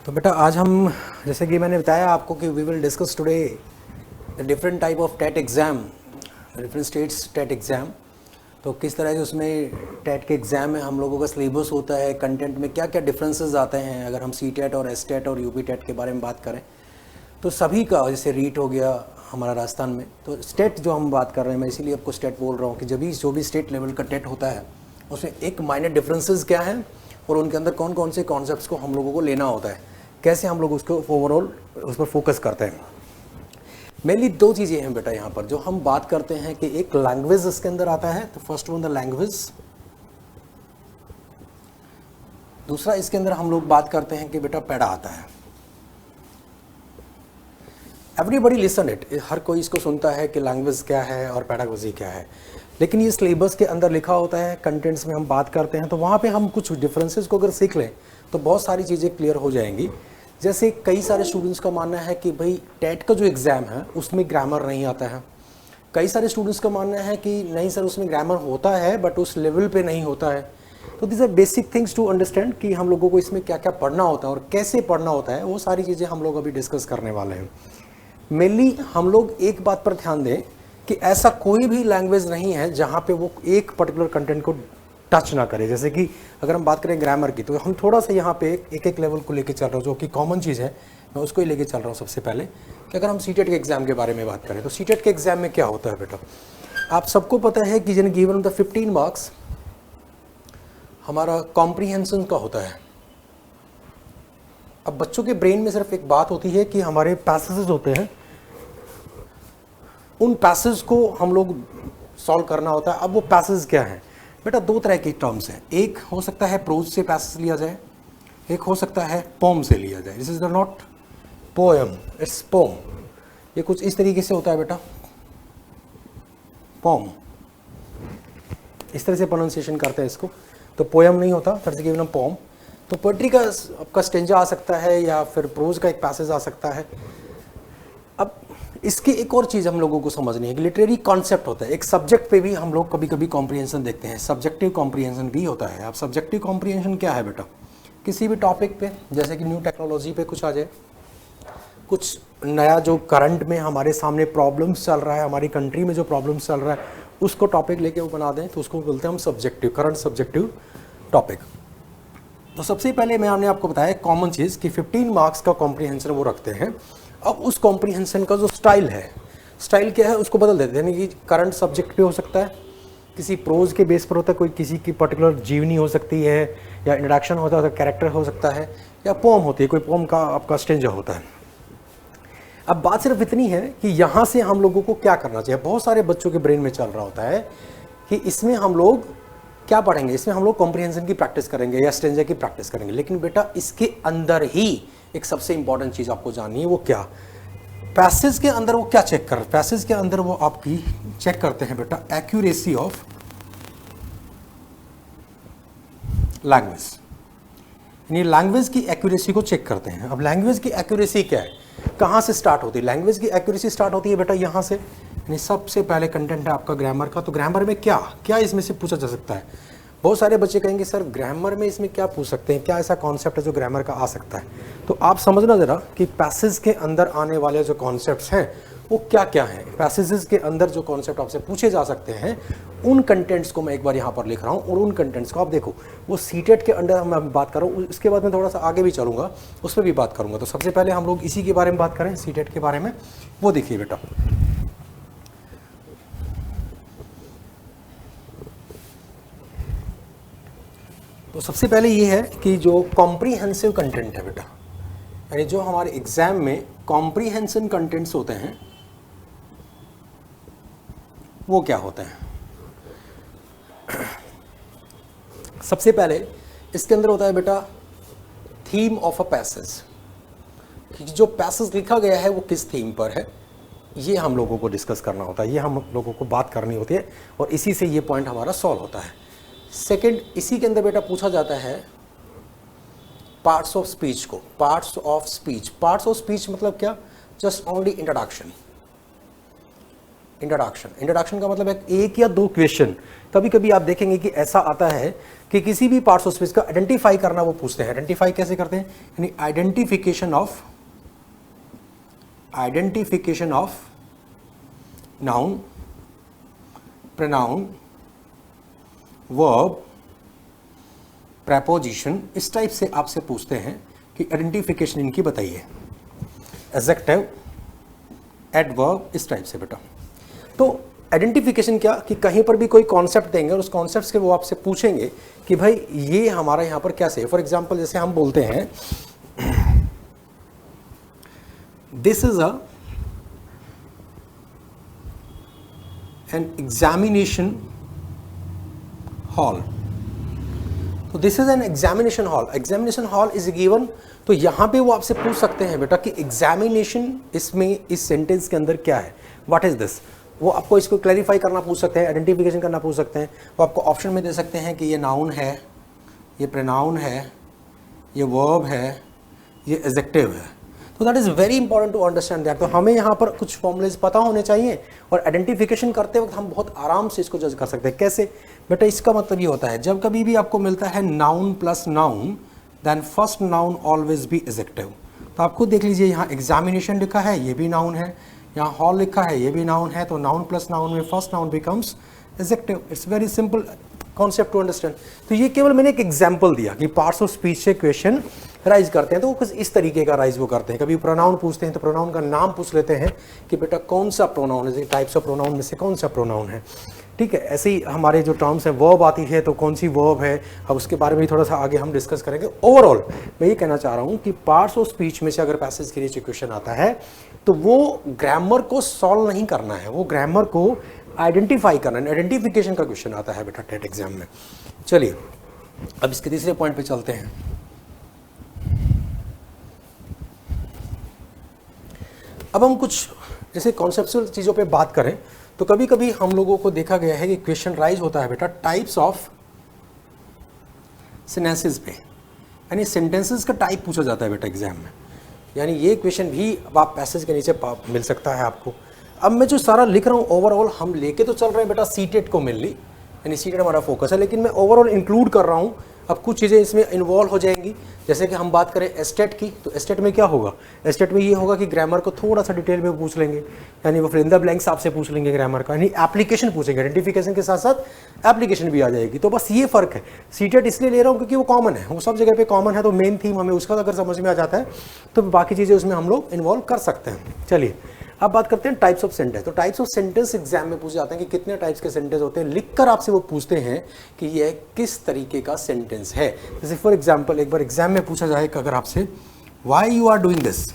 तो बेटा आज हम जैसे कि मैंने बताया आपको कि we will discuss today the different type of TET exam, different states TET exam. तो किस तरह से उसमें टेट के एग्ज़ाम में हम लोगों का सिलेबस होता है, कंटेंट में क्या क्या डिफरेंसेस आते हैं। अगर हम सी टेट और एस टेट और यूपी टेट के बारे में बात करें तो सभी का, जैसे रीट हो गया हमारा राजस्थान में, तो स्टेट जो हम बात कर रहे हैं, मैं इसीलिए आपको स्टेट बोल रहा हूँ कि जो भी स्टेट लेवल का टेट होता है उसमें एक माइनर डिफरेंसेस क्या हैं और उनके अंदर कौन कौन से कॉन्सेप्ट्स को हम लोगों को लेना होता है, कैसे हम लोग उसको ओवरऑल उस पर फोकस करते हैं। मेनली दो चीज़ें हैं बेटा यहाँ पर जो हम बात करते हैं कि एक लैंग्वेज इसके अंदर आता है, तो फर्स्ट वन द लैंग्वेज। दूसरा इसके अंदर हम लोग बात करते हैं कि बेटा पैडा आता है। एवरीबडी लिसन इट, हर कोई इसको सुनता है कि लैंग्वेज क्या है और पैडागोजी क्या है, लेकिन ये सिलेबस के अंदर लिखा होता है, कंटेंट्स में हम बात करते हैं तो वहाँ पे हम कुछ डिफरेंसेस को अगर सीख लें तो बहुत सारी चीज़ें क्लियर हो जाएंगी। जैसे कई सारे स्टूडेंट्स का मानना है कि भाई टेट का जो एग्ज़ाम है उसमें ग्रामर नहीं आता है। कई सारे स्टूडेंट्स का मानना है कि नहीं सर उसमें ग्रामर होता है बट उस लेवल पे नहीं होता है। तो this are basic things to understand कि हम लोगों को इसमें क्या क्या पढ़ना होता है और कैसे पढ़ना होता है, वो सारी चीज़ें हम लोग अभी डिस्कस करने वाले हैं। मेनली हम लोग एक बात पर ध्यान दें कि ऐसा कोई भी लैंग्वेज नहीं है जहाँ पे वो एक पर्टिकुलर कंटेंट को टच ना करे। जैसे कि अगर हम बात करें ग्रामर की, तो हम थोड़ा सा यहाँ पे एक एक लेवल को लेके चल रहे हो, जो कि कॉमन चीज़ है, मैं उसको ही लेके चल रहा हूँ। सबसे पहले कि अगर हम सीटेट के एग्ज़ाम के बारे में बात करें तो सीटेट के एग्ज़ाम में क्या होता है बेटा, आप सबको पता है कि जिन गिवन द 15 मार्क्स हमारा कॉम्प्रीहेंशन का होता है। अब बच्चों के ब्रेन में सिर्फ एक बात होती है कि हमारे पैसेजेस होते हैं, उन पैसेज को हम लोग सॉल्व करना होता है। अब वो पैसेज क्या है बेटा, दो तरह के टर्म्स हैं। एक हो सकता है प्रोज से पैसेज लिया जाए, एक हो सकता है पोम से लिया जाए। This is not poem, it's pome. ये कुछ इस तरीके से होता है बेटा, पोम, इस तरह से प्रोनाउंसिएशन करते हैं इसको। तो पोएम नहीं होता, that is given a poem. तो पोएट्री का आपका स्टेंजा आ सकता है या फिर प्रोज का एक पैसेज आ सकता है। अब इसकी एक और चीज़ हम लोगों को समझनी है कि लिटरेरी कॉन्सेप्ट होता है। एक सब्जेक्ट पे भी हम लोग कभी कभी कॉम्प्रिहेंशन देखते हैं, सब्जेक्टिव कॉम्प्रिहेंशन भी होता है। अब सब्जेक्टिव कॉम्प्रिहेंशन क्या है बेटा, किसी भी टॉपिक पे, जैसे कि न्यू टेक्नोलॉजी पे कुछ आ जाए, कुछ नया जो करंट में हमारे सामने प्रॉब्लम्स चल रहा है, हमारी कंट्री में जो प्रॉब्लम्स चल रहा है, उसको टॉपिक लेके वो बना दें तो उसको बोलते हैं हम सब्जेक्टिव, करंट सब्जेक्टिव टॉपिक। तो सबसे पहले मैंने आपको बताया कॉमन चीज़ कि 15 मार्क्स का कॉम्प्रिहेंशन वो रखते हैं। अब उस कॉम्प्रिहेंशन का जो स्टाइल है, स्टाइल क्या है उसको बदल देते हैं। यानी कि करंट सब्जेक्ट पे हो सकता है, किसी प्रोज के बेस पर होता है, कोई किसी की पर्टिकुलर जीवनी हो सकती है, या इंट्रोडक्शन होता है, कैरेक्टर हो सकता है, या पोम होती है, कोई पोम का आपका स्टेंजा होता है। अब बात सिर्फ इतनी है कि यहाँ से हम लोगों को क्या करना चाहिए। बहुत सारे बच्चों के ब्रेन में चल रहा होता है कि इसमें हम लोग क्या पढ़ेंगे, इसमें हम लोग कॉम्प्रिहेंशन की प्रैक्टिस करेंगे या स्टेंजा की प्रैक्टिस करेंगे। लेकिन बेटा इसके अंदर ही एक सबसे इंपॉर्टेंट चीज़ आपको जाननी है, वो क्या, पैसेज के अंदर वो क्या चेक कर, पैसेज के अंदर वो आपकी चेक करते हैं बेटा एक्यूरेसी ऑफ लैंग्वेज। यानी लैंग्वेज की एक्यूरेसी को चेक करते हैं। अब लैंग्वेज की एक्यूरेसी क्या है, कहाँ से स्टार्ट होती है? लैंग्वेज की एक्यूरेसी स्टार्ट होती है बेटा यहाँ से। यानी सबसे पहले कंटेंट है आपका ग्रामर का, तो ग्रामर में क्या क्या इसमें से पूछा जा सकता है। बहुत सारे बच्चे कहेंगे सर ग्रामर में इसमें क्या पूछ सकते हैं, क्या ऐसा कॉन्सेप्ट है जो ग्रामर का आ सकता है। तो आप समझना ज़रा कि पैसेज के अंदर आने वाले जो कॉन्सेप्ट्स हैं वो क्या क्या हैं। पैसेजेस के अंदर जो कॉन्सेप्ट आपसे पूछे जा सकते हैं उन कंटेंट्स को मैं एक बार यहाँ पर लिख रहा हूँ, और उन कंटेंट्स को आप देखो। वो सीटेट के अंदर मैं बात कर रहा हूँ, इसके बाद मैं थोड़ा सा आगे भी चलूँगा, उस पर भी बात करूँगा। तो सबसे पहले हम लोग इसी के बारे में बात करें, सीटेट के बारे में। वो देखिए बेटा, तो सबसे पहले ये है कि जो कॉम्प्रीहेंसिव कंटेंट है बेटा, यानी जो हमारे एग्जाम में कॉम्प्रीहेंशन कंटेंट्स होते हैं वो क्या होते हैं। सबसे पहले इसके अंदर होता है बेटा थीम ऑफ अ पैसेज, कि जो पैसेज लिखा गया है वो किस थीम पर है, ये हम लोगों को डिस्कस करना होता है, ये हम लोगों को बात करनी होती है, और इसी से ये पॉइंट हमारा सॉल्व होता है। सेकंड, इसी के अंदर बेटा पूछा जाता है पार्ट्स ऑफ स्पीच को। पार्ट्स ऑफ स्पीच मतलब क्या, just only introduction. Introduction, introduction का मतलब है एक या दो क्वेश्चन। कभी कभी आप देखेंगे कि ऐसा आता है कि किसी भी पार्ट्स ऑफ स्पीच का आइडेंटिफाई करना वो पूछते हैं। आइडेंटिफाई कैसे करते हैं, यानी identification of noun, pronoun, verb, preposition, इस टाइप से आपसे पूछते हैं कि आइडेंटिफिकेशन इनकी बताइए। एडजेक्टिव, एडवर्ब, इस टाइप से बेटा। तो आइडेंटिफिकेशन क्या कि कहीं पर भी कोई कॉन्सेप्ट देंगे और उस कॉन्सेप्ट के वो आपसे पूछेंगे कि भाई ये हमारा यहाँ पर क्या से। फॉर एग्जाम्पल जैसे हम बोलते हैं this is an examination hall. तो this is an examination hall, examination hall is given. तो यहां पे वो आपसे पूछ सकते हैं बेटा कि एग्जामिनेशन इसमें इस सेंटेंस के अंदर क्या है, व्हाट इज दिस। वो आपको इसको क्लैरिफाई करना पूछ सकते हैं, आइडेंटिफिकेशन करना पूछ सकते हैं। वो आपको ऑप्शन में दे सकते हैं कि ये नाउन है, ये प्रोनाउन है, ये वर्ब है, ये एडजेक्टिव है। तो that is very important to understand that. तो हमें यहाँ पर कुछ फॉर्मूलेज पता होने चाहिए और आइडेंटिफिकेशन करते वक्त हम बहुत आराम से इसको जज कर सकते हैं। कैसे बेटा, इसका मतलब ये होता है जब कभी भी आपको मिलता है noun plus noun, then first noun always be adjective. तो आपको देख लीजिए यहाँ एग्जामिनेशन लिखा है, ये भी नाउन है, यहाँ हॉल लिखा है, ये भी नाउन है। तो नाउन प्लस नाउन में first noun becomes adjective. It's very simple concept to understand. तो ये केवल मैंने एक एग्जाम्पल दिया कि पार्ट्स ऑफ स्पीच से क्वेश्चन राइज करते हैं। तो वो कुछ इस तरीके का राइज वो करते हैं। कभी प्रोनाउन पूछते हैं तो प्रोनाउन का नाम पूछ लेते हैं कि बेटा कौन सा प्रोनाउन है, टाइप्स ऑफ प्रोनाउन में से कौन सा प्रोनाउन है। ठीक है, ऐसे ही हमारे जो टर्म्स हैं वर्ब आती है तो कौन सी वर्ब है, अब उसके बारे में थोड़ा सा आगे हम डिस्कस करेंगे। ओवरऑल मैं ये कहना चाह रहा हूँ कि पार्ट्स ऑफ स्पीच में से अगर पैसेज के नीचे क्वेश्चन आता है तो वो ग्रामर को सॉल्व नहीं करना है, वो ग्रामर को आइडेंटिफाई करना है। आइडेंटिफिकेशन का क्वेश्चन आता है बेटा टेट एग्जाम में। चलिए अब इसके तीसरे पॉइंट पे चलते हैं। अब हम कुछ जैसे कॉन्सेप्चुअल चीज़ों पे बात करें तो कभी कभी हम लोगों को देखा गया है कि क्वेश्चन राइज होता है बेटा टाइप्स ऑफ सेंटेंसेस पे, यानी सेंटेंसेस का टाइप पूछा जाता है बेटा एग्जाम में। यानी ये क्वेश्चन भी आप पैसेज के नीचे मिल सकता है आपको। अब मैं जो सारा लिख रहा हूँ ओवरऑल हम लेके तो चल रहे हैं बेटा सीटेट को मेनली, यानी सीटेट हमारा फोकस है, लेकिन मैं ओवरऑल इंक्लूड कर रहा हूँ। अब कुछ चीज़ें इसमें इन्वॉल्व हो जाएंगी। जैसे कि हम बात करें एस्टेट की, तो एस्टेट में क्या होगा, एस्टेट में ये होगा कि ग्रामर को थोड़ा सा डिटेल में पूछ लेंगे, यानी वो फिर इन द ब्लैंक्स आपसे पूछ लेंगे ग्रामर का, यानी एप्लीकेशन पूछेंगे। आइडेंटिफिकेशन के साथ साथ एप्लीकेशन भी आ जाएगी। तो बस ये फर्क है। सीटेट इसलिए ले रहा हूँ क्योंकि वो कॉमन है, वो सब जगह पे कॉमन है। तो मेन थीम हमें उसका अगर समझ में आ जाता है तो बाकी चीज़ें उसमें हम लोग इन्वॉल्व कर सकते हैं। चलिए अब बात करते हैं टाइप्स ऑफ सेंटेंस। तो टाइप्स ऑफ सेंटेंस एग्जाम में पूछे जाते हैं कि कितने टाइप्स के सेंटेंस होते हैं। लिखकर आपसे वो पूछते हैं कि यह किस तरीके का सेंटेंस है। जैसे फॉर एग्जांपल एक बार एग्जाम में पूछा जाए अगर आपसे why you are doing this,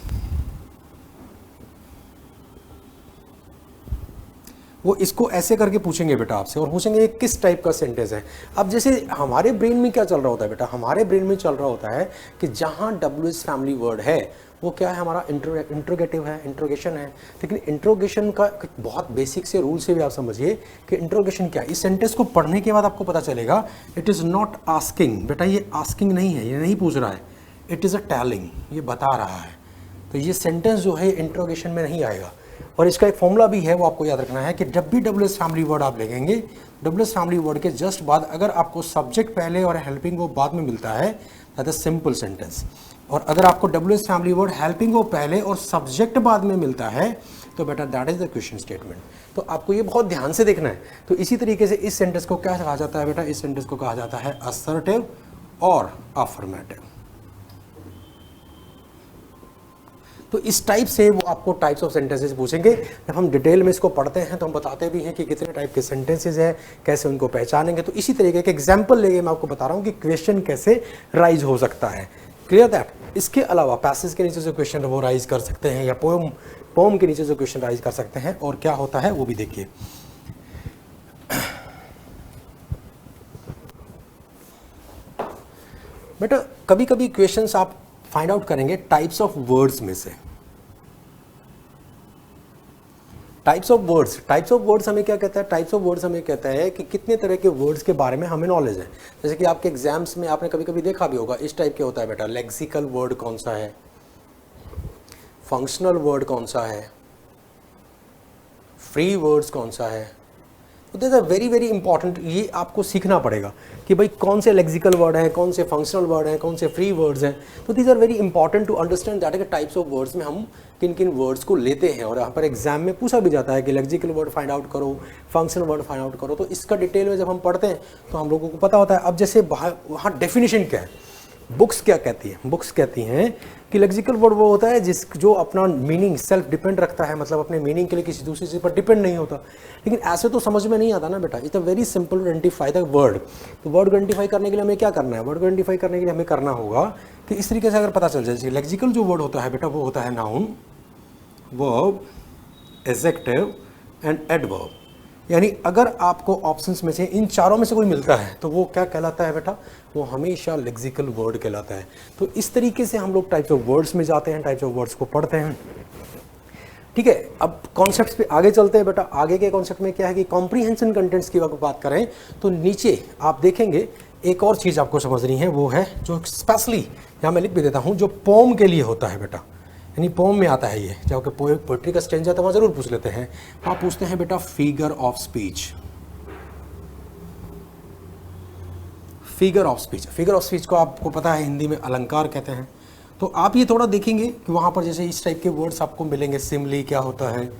वो इसको ऐसे करके पूछेंगे बेटा आपसे और पूछेंगे ये किस टाइप का सेंटेंस है। अब जैसे हमारे ब्रेन में क्या चल रहा होता है बेटा, हमारे ब्रेन में चल रहा होता है कि जहां WH फैमिली वर्ड है वो क्या है, हमारा इंट्रोगेटिव है, इंट्रोगेशन है। लेकिन इंट्रोगेशन का बहुत बेसिक से रूल से भी आप समझिए कि इंट्रोगेशन क्या है। इस सेंटेंस को पढ़ने के बाद आपको पता चलेगा इट इज़ नॉट आस्किंग, बेटा ये आस्किंग नहीं है, ये नहीं पूछ रहा है, इट इज़ अ टेलिंग, ये बता रहा है। तो ये सेंटेंस जो है इंट्रोगेशन में नहीं आएगा। और इसका एक फॉर्मूला भी है, वो आपको याद रखना है कि जब भी WH फैमिली वर्ड आप लिखेंगे, WH फैमिली वर्ड के जस्ट बाद अगर आपको सब्जेक्ट पहले और हेल्पिंग वो बाद में मिलता है दैट इज सिंपल सेंटेंस। और अगर आपको WH फैमिली वर्ड हेल्पिंग वो पहले और सब्जेक्ट बाद में मिलता है तो बेटा that is the question statement. तो आपको ये बहुत ध्यान से देखना है। तो इसी तरीके से इस सेंटेंस को क्या कहा जाता है बेटा, इस सेंटेंस को कहा जाता है असर्टिव और अफर्मेटिव। तो इस टाइप से वो आपको टाइप्स ऑफ सेंटेंसेस पूछेंगे। जब हम डिटेल में इसको पढ़ते हैं तो हम बताते भी हैं कि कितने टाइप के सेंटेंसेस हैं, कैसे उनको पहचानेंगे। तो इसी तरीके के एग्जाम्पल लेके मैं आपको बता रहा हूँ कि क्वेश्चन कैसे राइज हो सकता है। Clear that. इसके अलावा पैसेज के नीचे जो क्वेश्चन वो राइज कर सकते हैं या पोम के नीचे जो क्वेश्चन राइज कर सकते हैं और क्या होता है वो भी देखिए। बेटा कभी कभी क्वेश्चंस आप फाइंड आउट करेंगे टाइप्स ऑफ वर्ड्स में से। टाइप्स ऑफ वर्ड्स हमें क्या कहता है, टाइप्स ऑफ वर्ड्स हमें कहता है कि कितने तरह के वर्ड्स के बारे में हमें नॉलेज है। जैसे कि आपके एग्जाम्स में आपने कभी कभी देखा भी होगा इस टाइप के होता है बेटा, लेक्सिकल वर्ड कौन सा है, फंक्शनल वर्ड कौन सा है, फ्री वर्ड्स कौन सा है। तो this are very very important, ये आपको सीखना पड़ेगा कि भाई कौन से लेक्सिकल वर्ड हैं, कौन से फंक्शनल वर्ड हैं, कौन से फ्री वर्ड्स हैं। तो these are very important to understand that के टाइप्स ऑफ वर्ड्स में हम किन किन वर्ड्स को लेते हैं। और यहाँ पर एग्जाम में पूछा भी जाता है कि लेक्सिकल वर्ड फाइंड आउट करो, फंक्शनल वर्ड फाइंड आउट करो। तो इसका डिटेल में जब हम पढ़ते हैं तो हम लोगों को पता होता है। अब जैसे वहाँ डेफिनेशन क्या है, बुक्स क्या कहती है, बुक्स कहती हैं कि लेक्सिकल वर्ड वो होता है जो अपना मीनिंग सेल्फ डिपेंड रखता है, मतलब अपने मीनिंग के लिए किसी दूसरी चीज़ पर डिपेंड नहीं होता। लेकिन ऐसे तो समझ में नहीं आता ना बेटा, it's a very simple to identify the word. तो वर्ड को आइडेंटिफाई करने के लिए हमें क्या करना है, वर्ड को आइडेंटिफाई करने के लिए हमें करना होगा कि इस तरीके से अगर पता चल जाए लेक्सिकल जो वर्ड होता है बेटा वो होता है noun, verb, adjective and adverb. यानी अगर आपको ऑप्शंस में से इन चारों में से कोई मिलता है तो वो क्या कहलाता है बेटा, वो हमेशा लेक्सिकल वर्ड कहलाता है। तो इस तरीके से हम लोग टाइप्स ऑफ वर्ड्स में जाते हैं, टाइप्स ऑफ वर्ड्स को पढ़ते हैं। ठीक है, अब कॉन्सेप्ट्स पे आगे चलते हैं बेटा। आगे के कॉन्सेप्ट में क्या है कि कॉम्प्रीहेंशन कंटेंट्स की अगर बात करें तो नीचे आप देखेंगे एक और चीज़ आपको समझनी है, वो है जो स्पेशली यहाँ मैं लिख भी देता हूँ, जो पोम के लिए होता है बेटा, यानी पोम में आता है ये। जबकि पोएट्री का स्टेंज है तो वहाँ ज़रूर पूछ लेते हैं। आप पूछते हैं बेटा figure of speech, figure of speech. Figure of speech को आपको पता है हिंदी में अलंकार कहते हैं। तो आप ये थोड़ा देखेंगे कि वहाँ पर जैसे इस टाइप के वर्ड्स आपको मिलेंगे, सिमली क्या होता है,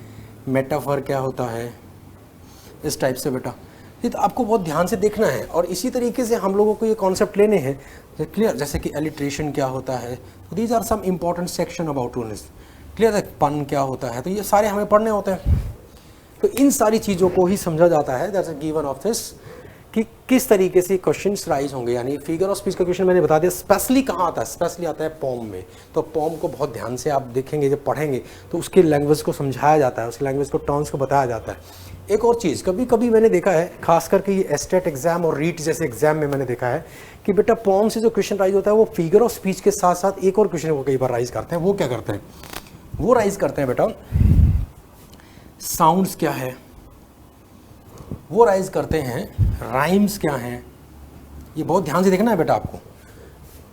मेटाफर क्या होता है, इस टाइप से बेटा। ये तो आपको बहुत ध्यान से देखना है। और इसी तरीके से हम लोगों को ये कॉन्सेप्ट लेने हैं क्लियर, जैसे कि एलिट्रेशन क्या होता है। तो these are some important section about Tunis, clear है। पन क्या होता है, तो ये सारे हमें पढ़ने होते हैं। तो इन सारी चीज़ों को ही समझा जाता है that's a given of this कि किस तरीके से क्वेश्चंस राइज होंगे। यानी फिगर ऑफ स्पीच का क्वेश्चन मैंने बता दिया, स्पेशली कहाँ आता है, स्पेशली आता है पोम में। तो पोम को बहुत ध्यान से आप देखेंगे, जब पढ़ेंगे तो उसके लैंग्वेज को समझाया जाता है, उस लैंग्वेज को टर्म्स को बताया जाता है। एक और चीज़ कभी कभी मैंने देखा है, खास करके ये एस्टेट एग्जाम और रीट जैसे एग्जाम में मैंने देखा है कि बेटा पोम से जो क्वेश्चन राइज होता है वो फिगर ऑफ स्पीच के साथ साथ एक और क्वेश्चन वो कई बार राइज करते हैं। वो क्या करते हैं, वो राइज करते हैं बेटा साउंड्स क्या है, वो राइज करते हैं राइम्स क्या हैं। ये बहुत ध्यान से देखना है बेटा आपको,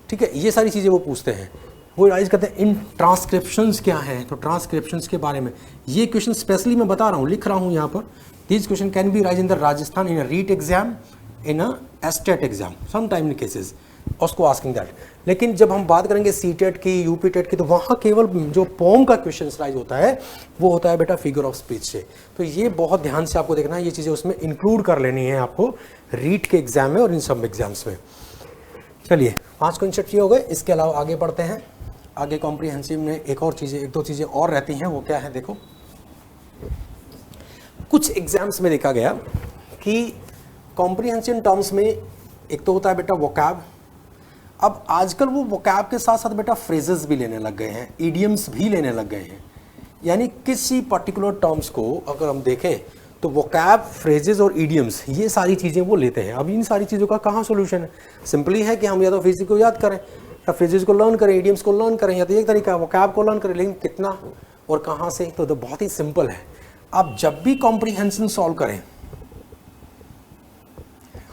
ठीक है। ये सारी चीज़ें वो पूछते हैं, वो राइज करते हैं इन ट्रांसक्रिप्शंस क्या हैं। तो ट्रांसक्रिप्शंस के बारे में ये क्वेश्चन स्पेशली मैं बता रहा हूँ, लिख रहा हूँ यहाँ पर। This question can be rise in the Rajasthan in a REET exam, in a state exam, some time in cases उसको आस्किंग दैट। लेकिन जब हम बात करेंगे सीटेट की, यूपी टेट की, तो वहाँ केवल जो पोम का क्वेश्चन राइज होता है वो होता है बेटा फिगर ऑफ स्पीच से। तो ये बहुत ध्यान से आपको देखना है, ये चीज़ें उसमें इंक्लूड कर लेनी है आपको रीट के एग्जाम में और इन सब एग्जाम्स में। चलिए 5 कॉन्सेप्ट ये हो गए। इसके अलावा आगे बढ़ते हैं। आगे कॉम्प्रीहेंसिव में एक दो चीज़ें और रहती हैं। वो क्या है, देखो कुछ एग्जाम्स में देखा गया कि कॉम्प्रीहेंसिव टर्म्स में एक तो होता है बेटा वोकैब। अब आजकल वो वोकैब के साथ साथ बेटा फ्रेजेस भी लेने लग गए हैं, इडियम्स भी लेने लग गए हैं। यानी किसी पर्टिकुलर टर्म्स को अगर हम देखें तो वोकैब, फ्रेजेस और इडियम्स, ये सारी चीज़ें वो लेते हैं। अब इन सारी चीज़ों का कहाँ सोल्यूशन है, सिंपली है कि हम या तो फ्रेजेस को याद करें या फ्रेजेस को लर्न करें, इडियम्स को लर्न करें, या तो एक तरीका है वोकैब को लर्न करें। लेकिन कितना और कहाँ से, तो बहुत ही सिंपल है। आप जब भी कॉम्प्रीहेंशन सॉल्व करें,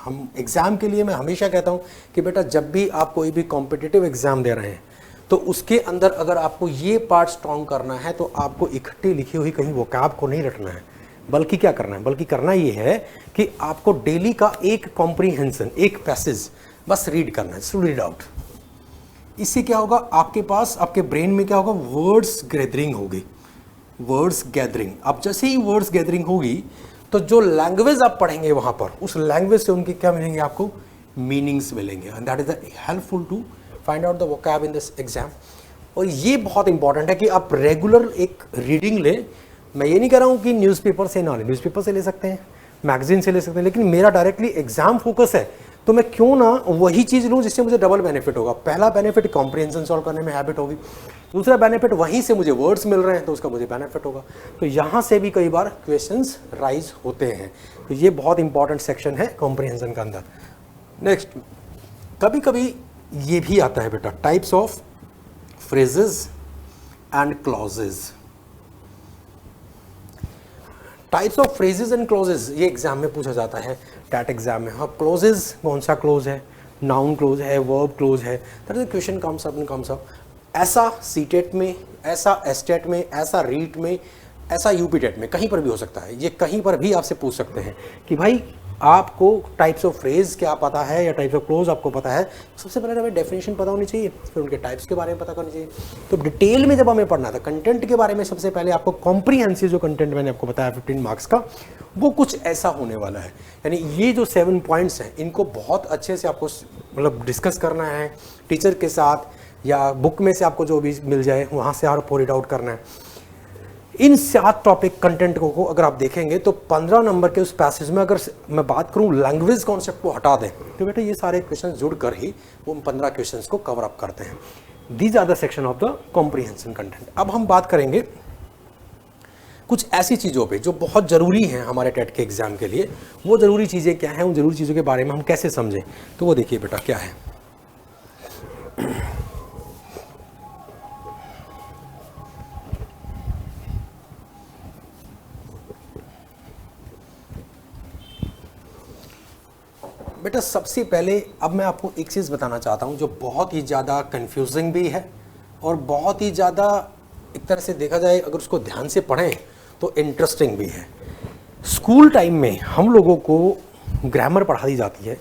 हम एग्ज़ाम के लिए मैं हमेशा कहता हूं कि बेटा जब भी आप कोई भी कॉम्पिटिटिव एग्ज़ाम दे रहे हैं तो उसके अंदर अगर आपको ये पार्ट स्ट्रॉन्ग करना है तो आपको इकट्ठी लिखी हुई कहीं वोकैब को नहीं रटना है, बल्कि क्या करना है, बल्कि करना ये है कि आपको डेली का एक कॉम्प्रीहेंशन, एक पैसेज बस रीड करना है, सो रीड आउट। इससे क्या होगा, आपके पास, आपके ब्रेन में क्या होगा, वर्ड्स गैदरिंग होगी, वर्ड्स गैदरिंग। अब जैसे ही वर्ड्स गैदरिंग होगी तो जो लैंग्वेज आप पढ़ेंगे वहाँ पर, उस लैंग्वेज से उनके क्या मिलेंगे, आपको मीनिंग्स मिलेंगे। And that is helpful to find out the vocab in this exam. और ये बहुत इंपॉर्टेंट है कि आप रेगुलर एक रीडिंग लें। मैं ये नहीं कह रहा हूँ कि न्यूज़पेपर से ना लें, न्यूज़पेपर से ले सकते हैं, मैगजीन से ले सकते हैं, लेकिन मेरा डायरेक्टली एग्जाम फोकस है तो मैं क्यों ना वही चीज़ लूँ जिससे मुझे डबल बेनिफिट होगा। पहला बेनिफिट कॉम्प्रीहेंशन सॉल्व करने में हैबिट होगी, दूसरा बेनिफिट वहीं से मुझे वर्ड्स मिल रहे हैं तो उसका मुझे बेनिफिट होगा। तो यहाँ से भी कई बार क्वेश्चंस राइज होते हैं। तो ये बहुत इंपॉर्टेंट सेक्शन है कॉम्प्रीहेंशन का अंदर। नेक्स्ट, कभी कभी ये भी आता है बेटा types of phrases and clauses. Types of phrases and clauses ये एग्जाम में पूछा जाता है, टैट एग्जाम में। हाँ, क्लॉजेज कौन सा क्लोज है, नाउन क्लोज है, वर्ब क्लोज है, that is question comes up. ऐसा सीटेट में, ऐसा एस्टेट में, ऐसा रीट में ऐसा यूपी टेट में कहीं पर भी हो सकता है, ये कहीं पर भी आपसे पूछ सकते हैं कि भाई आपको टाइप्स ऑफ फ्रेज क्या पता है या टाइप्स ऑफ क्लोज आपको पता है। सबसे पहले हमें डेफिनेशन पता होनी चाहिए, फिर उनके टाइप्स के बारे में पता करनी चाहिए। तो डिटेल में जब हमें पढ़ना था कंटेंट के बारे में, सबसे पहले आपको कॉम्प्रिहेंसिव जो कंटेंट मैंने आपको बताया 15 मार्क्स का, वो कुछ ऐसा होने वाला है। यानी ये जो 7 पॉइंट्स हैं इनको बहुत अच्छे से आपको मतलब डिस्कस करना है टीचर के साथ या बुक में से आपको जो भी मिल जाए वहाँ से आपको रीड आउट करना है। इन 7 टॉपिक कंटेंट को अगर आप देखेंगे तो 15 नंबर के उस पैसेज में अगर मैं बात करूं लैंग्वेज कॉन्सेप्ट को हटा दें तो बेटा ये सारे क्वेश्चन जुड़कर ही वो 15 क्वेश्चंस को कवर अप करते हैं। These are the section of the comprehension content. अब हम बात करेंगे कुछ ऐसी चीज़ों पे जो बहुत ज़रूरी हैं हमारे टेट के एग्जाम के लिए। वो ज़रूरी चीज़ें क्या हैं, उन ज़रूरी चीज़ों के बारे में हम कैसे समझें, तो वो देखिए बेटा क्या है। बेटा सबसे पहले अब मैं आपको एक चीज़ बताना चाहता हूँ जो बहुत ही ज़्यादा कंफ्यूजिंग भी है और बहुत ही ज़्यादा एक तरह से देखा जाए अगर उसको ध्यान से पढ़ें तो इंटरेस्टिंग भी है। स्कूल टाइम में हम लोगों को ग्रामर पढ़ा दी जाती है,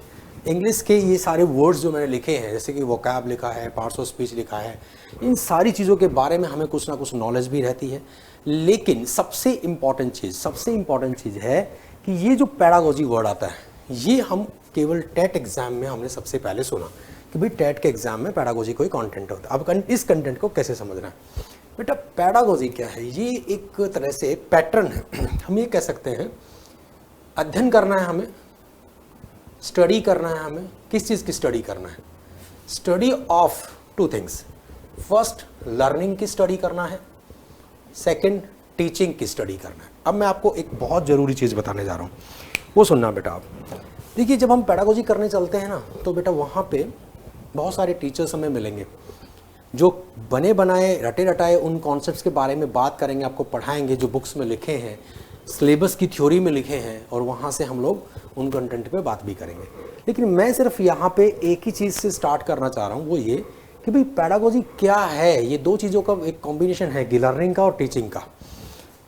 इंग्लिश के ये सारे वर्ड्स जो मैंने लिखे हैं जैसे कि वोकैब लिखा है, पार्ट्स ऑफ स्पीच लिखा है, इन सारी चीज़ों के बारे में हमें कुछ ना कुछ नॉलेज भी रहती है। लेकिन सबसे इम्पॉर्टेंट चीज़ है कि ये जो पैडागोजी वर्ड आता है ये हम केवल टेट एग्जाम में हमने सबसे पहले सुना कि भाई टेट के एग्जाम में पैडागोजी कोई कंटेंट होता है। अब इस कंटेंट को कैसे समझना है बेटा, पैडागोजी क्या है, ये एक तरह से पैटर्न है। हम ये कह सकते हैं अध्ययन करना है हमें, स्टडी करना है हमें। किस चीज़ की स्टडी करना है? Study of 2 things. First learning की स्टडी करना है, सेकंड टीचिंग की स्टडी करना है। अब मैं आपको एक बहुत ज़रूरी चीज़ बताने जा रहा हूँ, वो सुनना बेटा आप। देखिए जब हम पैडागोजी करने चलते हैं ना तो बेटा वहाँ पे बहुत सारे टीचर्स हमें मिलेंगे जो बने बनाए रटे रटाए उन कॉन्सेप्ट्स के बारे में बात करेंगे, आपको पढ़ाएंगे जो बुक्स में लिखे हैं, सिलेबस की थ्योरी में लिखे हैं, और वहाँ से हम लोग उन कंटेंट पे बात भी करेंगे। लेकिन मैं सिर्फ यहाँ पे एक ही चीज़ से स्टार्ट करना चाह रहा हूँ, वो ये कि भाई पैडागोजी क्या है। ये 2 चीज़ों का एक कॉम्बिनेशन है, लर्निंग का और टीचिंग का।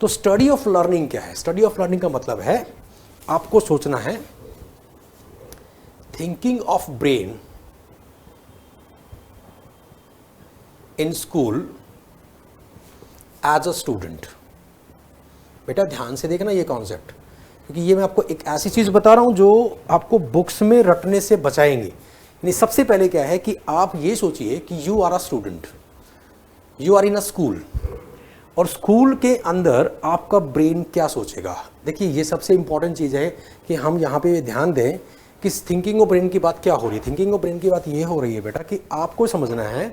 तो स्टडी ऑफ लर्निंग क्या है? स्टडी ऑफ लर्निंग का मतलब है आपको सोचना है thinking of brain in school as a student. बेटा ध्यान से देखना ये कॉन्सेप्ट, क्योंकि ये मैं आपको एक ऐसी चीज़ बता रहा हूँ जो आपको बुक्स में रटने से बचाएंगे। यानी सबसे पहले क्या है कि आप ये सोचिए कि you are a student, you are in a school, और स्कूल के अंदर आपका ब्रेन क्या सोचेगा। देखिए ये सबसे इंपॉर्टेंट चीज़ है कि हम यहाँ पे ध्यान दें कि थिंकिंग ऑफ ब्रेन की बात क्या हो रही है। थिंकिंग ऑफ ब्रेन की बात ये हो रही है बेटा कि आपको समझना है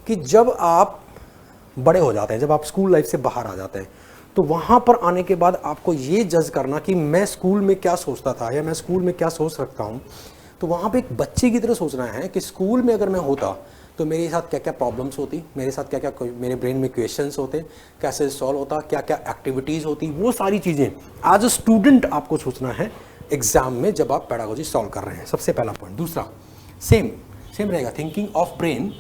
कि जब आप बड़े हो जाते हैं, जब आप स्कूल लाइफ से बाहर आ जाते हैं, तो वहाँ पर आने के बाद आपको ये जज करना कि मैं स्कूल में क्या सोचता था या मैं स्कूल में क्या सोच सकता हूँ। तो वहाँ पे एक बच्चे की तरह सोचना है कि स्कूल में अगर मैं होता तो मेरे साथ क्या क्या प्रॉब्लम्स होती, मेरे साथ क्या क्या मेरे ब्रेन में क्वेश्चंस होते, कैसे सॉल्व होता, क्या क्या एक्टिविटीज़ होती, वो सारी चीज़ें एज अ स्टूडेंट आपको सोचना है एग्जाम में जब आप पैडागोजी सॉल्व कर रहे हैं। सबसे पहला पॉइंट। दूसरा सेम रहेगा, thinking of brain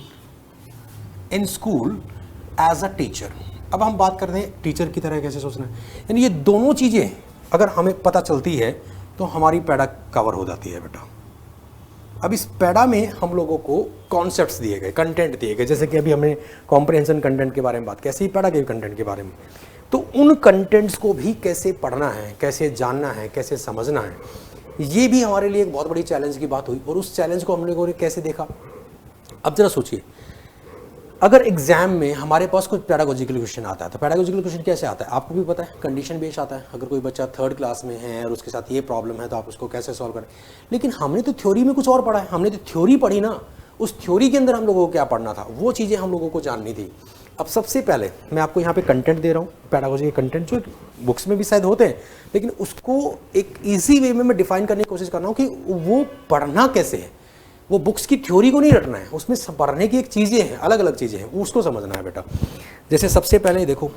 in school as a teacher. अब हम बात करते हैं टीचर की तरह कैसे सोचना है। यानी ये दोनों चीज़ें अगर हमें पता चलती है तो हमारी पैडा कवर हो जाती है बेटा। अब इस पैडा में हम लोगों को कॉन्सेप्ट्स दिए गए, कंटेंट दिए गए, जैसे कि अभी हमने कॉम्प्रिहेंशन कंटेंट के बारे में बात की, ऐसे ही पैडा के कंटेंट के बारे में। तो उन कंटेंट्स को भी कैसे पढ़ना है, कैसे जानना है, कैसे समझना है, ये भी हमारे लिए एक बहुत बड़ी चैलेंज की बात हुई। और उस चैलेंज को हम लोगों ने कैसे देखा, अब जरा सोचिए। अगर एग्जाम में हमारे पास कुछ पैडागोजिकल क्वेश्चन आता है तो पैडागोजिकल क्वेश्चन कैसे आता है आपको भी पता है, कंडीशन बेस्ड आता है। अगर कोई बच्चा 3rd क्लास में है और उसके साथ ये प्रॉब्लम है तो आप उसको कैसे सॉल्व करें। लेकिन हमने तो थ्योरी में कुछ और पढ़ा है, हमने तो थ्योरी पढ़ी ना, उस थ्योरी के अंदर हम लोगों को क्या पढ़ना था, वो चीज़ें हम लोगों को जाननी थी। अब सबसे पहले मैं आपको यहाँ पे कंटेंट दे रहा हूँ, पैडागोजी के कंटेंट जो बुक्स में भी शायद होते हैं, लेकिन उसको एक ईजी वे में मैं डिफाइन करने की कोशिश कर रहा हूँ कि वो पढ़ना कैसे है। वो बुक्स की थ्योरी को नहीं रटना है, उसमें पढ़ने की एक चीज़ें हैं, अलग अलग चीज़ें हैं, उसको समझना है बेटा। जैसे सबसे पहले देखो,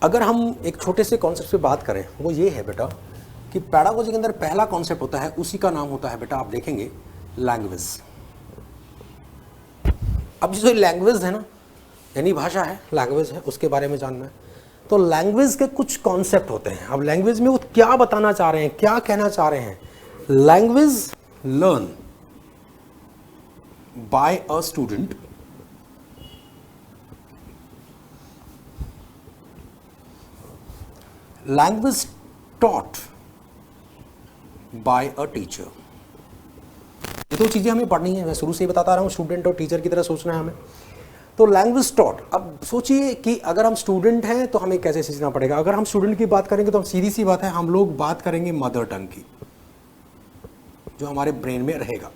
अगर हम एक छोटे से कॉन्सेप्ट पे बात करें, वो ये है बेटा कि पैडागोजी के अंदर पहला कॉन्सेप्ट होता है, उसी का नाम होता है बेटा, आप देखेंगे, लैंग्वेज। अब जो लैंग्वेज है ना, यानी भाषा है, लैंग्वेज है, उसके बारे में जानना है। तो लैंग्वेज के कुछ कॉन्सेप्ट होते हैं। अब लैंग्वेज में वो क्या बताना चाह रहे हैं, क्या कहना चाह रहे हैं? Language learn by a student language taught by a teacher. ये तो चीजें हमें पढ़नी है, मैं शुरू से ही बताता रहा हूं, स्टूडेंट और टीचर की तरह सोचना है हमें। तो लैंग्वेज टॉट, अब सोचिए कि अगर हम स्टूडेंट हैं तो हमें कैसे सीखना पड़ेगा। अगर हम स्टूडेंट की बात करेंगे तो हम सीधी सी बात है, हम लोग बात करेंगे मदर टंग की, जो हमारे ब्रेन में रहेगा।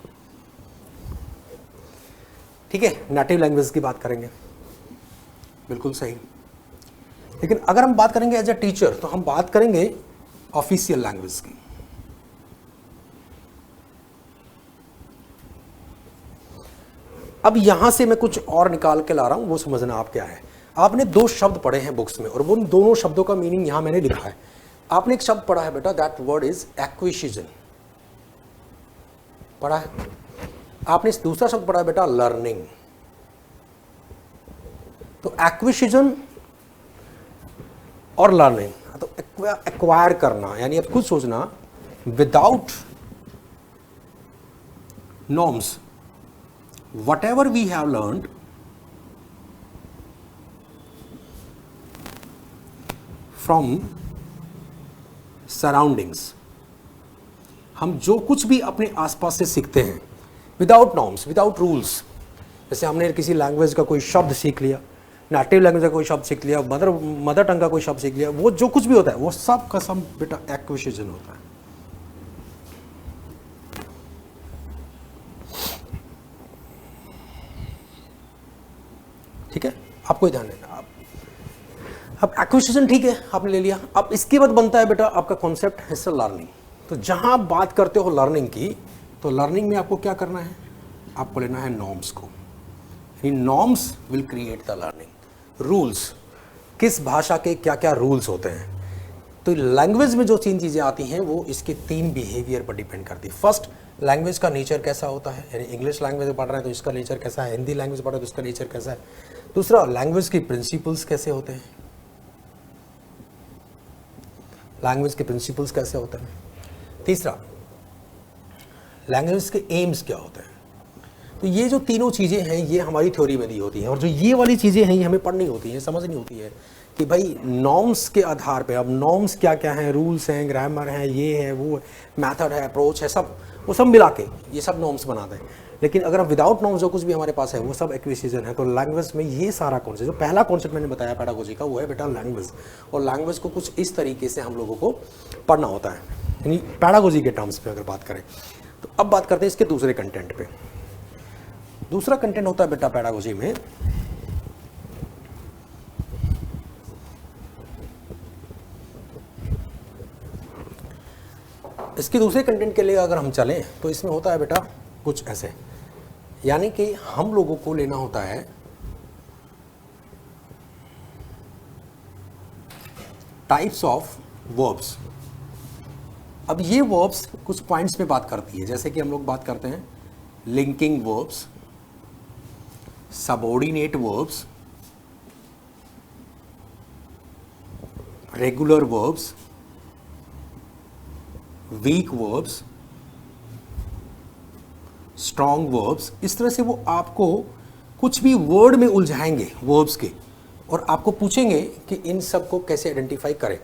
ठीक है, नेटिव लैंग्वेज की बात करेंगे, बिल्कुल सही। लेकिन अगर हम बात करेंगे एज ए टीचर तो हम बात करेंगे ऑफिशियल लैंग्वेज की। अब यहां से मैं कुछ और निकाल के ला रहा हूं, वो समझना आप क्या है। आपने दो शब्द पढ़े हैं बुक्स में और वो दोनों शब्दों का मीनिंग यहां मैंने लिखा है। आपने एक शब्द पढ़ा है बेटा, दैट वर्ड इज एक्विजिशन, पढ़ा है। आपने दूसरा शब्द पढ़ा है बेटा, लर्निंग। तो एक्विजिशन और लर्निंग, तो एक्वायर करना, यानी अब खुद सोचना, without norms whatever we have learned from surroundings, हम जो कुछ भी अपने आसपास से सीखते हैं विदाउट नॉर्म्स, विदाउट रूल्स। जैसे हमने किसी लैंग्वेज का कोई शब्द सीख लिया, नेटिव लैंग्वेज का कोई शब्द सीख लिया, मदर टंग का कोई शब्द सीख लिया, वो जो कुछ भी होता है वो सब का सब बेटा एक्विजिशन होता है। ठीक है, आपको ध्यान देना। अब एक्विजिशन ठीक है, आपने ले लिया। अब इसके बाद बनता है बेटा आपका कॉन्सेप्ट है लर्निंग। तो जहां आप बात करते हो लर्निंग की, तो लर्निंग में आपको क्या करना है, आपको लेना है नॉर्म्स को। Norms will create the learning. Rules, किस भाषा के क्या क्या रूल्स होते हैं। तो लैंग्वेज में जो तीन चीजें आती हैं वो इसके तीन बिहेवियर पर डिपेंड करती है। फर्स्ट, लैंग्वेज का नेचर कैसा होता है, यानी इंग्लिश लैंग्वेज पढ़ रहे हैं तो इसका नेचर कैसा है, हिंदी लैंग्वेज पढ़ रहे हैं तो इसका नेचर कैसा है। दूसरा, लैंग्वेज की प्रिंसिपल्स कैसे होते हैं, लैंग्वेज के प्रिंसिपल्स कैसे होते हैं। तीसरा, लैंग्वेज के एम्स क्या होते हैं। तो ये जो तीनों चीज़ें हैं ये हमारी थ्योरी में दी होती हैं, और जो ये वाली चीज़ें हैं ये हमें पढ़नी होती हैं, समझनी होती है कि भाई नॉर्म्स के आधार पे, अब नॉर्म्स क्या क्या हैं, रूल्स हैं, ग्रामर है, ये है, वो मेथड है, अप्रोच है, सब वो सब मिला के ये सब नॉर्म्स बनाते हैं। लेकिन अगर हम विदाउट नॉर्म्स जो कुछ भी हमारे पास है वो सब एक्विजिशन है। तो लैंग्वेज में ये सारा कॉन्सेप्ट, जो पहला कॉन्सेप्ट मैंने बताया पैडागोजी का, वो है बेटा लैंग्वेज। और लैंग्वेज को कुछ इस तरीके से हम लोगों को पढ़ना होता है, यानी पैडागोजी के टर्म्स पे अगर बात करें। तो अब बात करते हैं इसके दूसरे कंटेंट पे। दूसरा कंटेंट होता है बेटा पैडागोजी में इसके दूसरे कंटेंट के लिए अगर हम चलें तो इसमें होता है बेटा कुछ ऐसे, यानी कि हम लोगों को लेना होता है टाइप्स ऑफ वर्ब्स। अब ये वर्ब्स कुछ पॉइंट्स पे बात करती है, जैसे कि हम लोग बात करते हैं linking verbs, subordinate verbs, regular verbs, weak verbs, strong verbs. इस तरह से वो आपको कुछ भी वर्ड में उलझाएंगे वर्ब्स के, और आपको पूछेंगे कि इन सब को कैसे आइडेंटिफाई करें।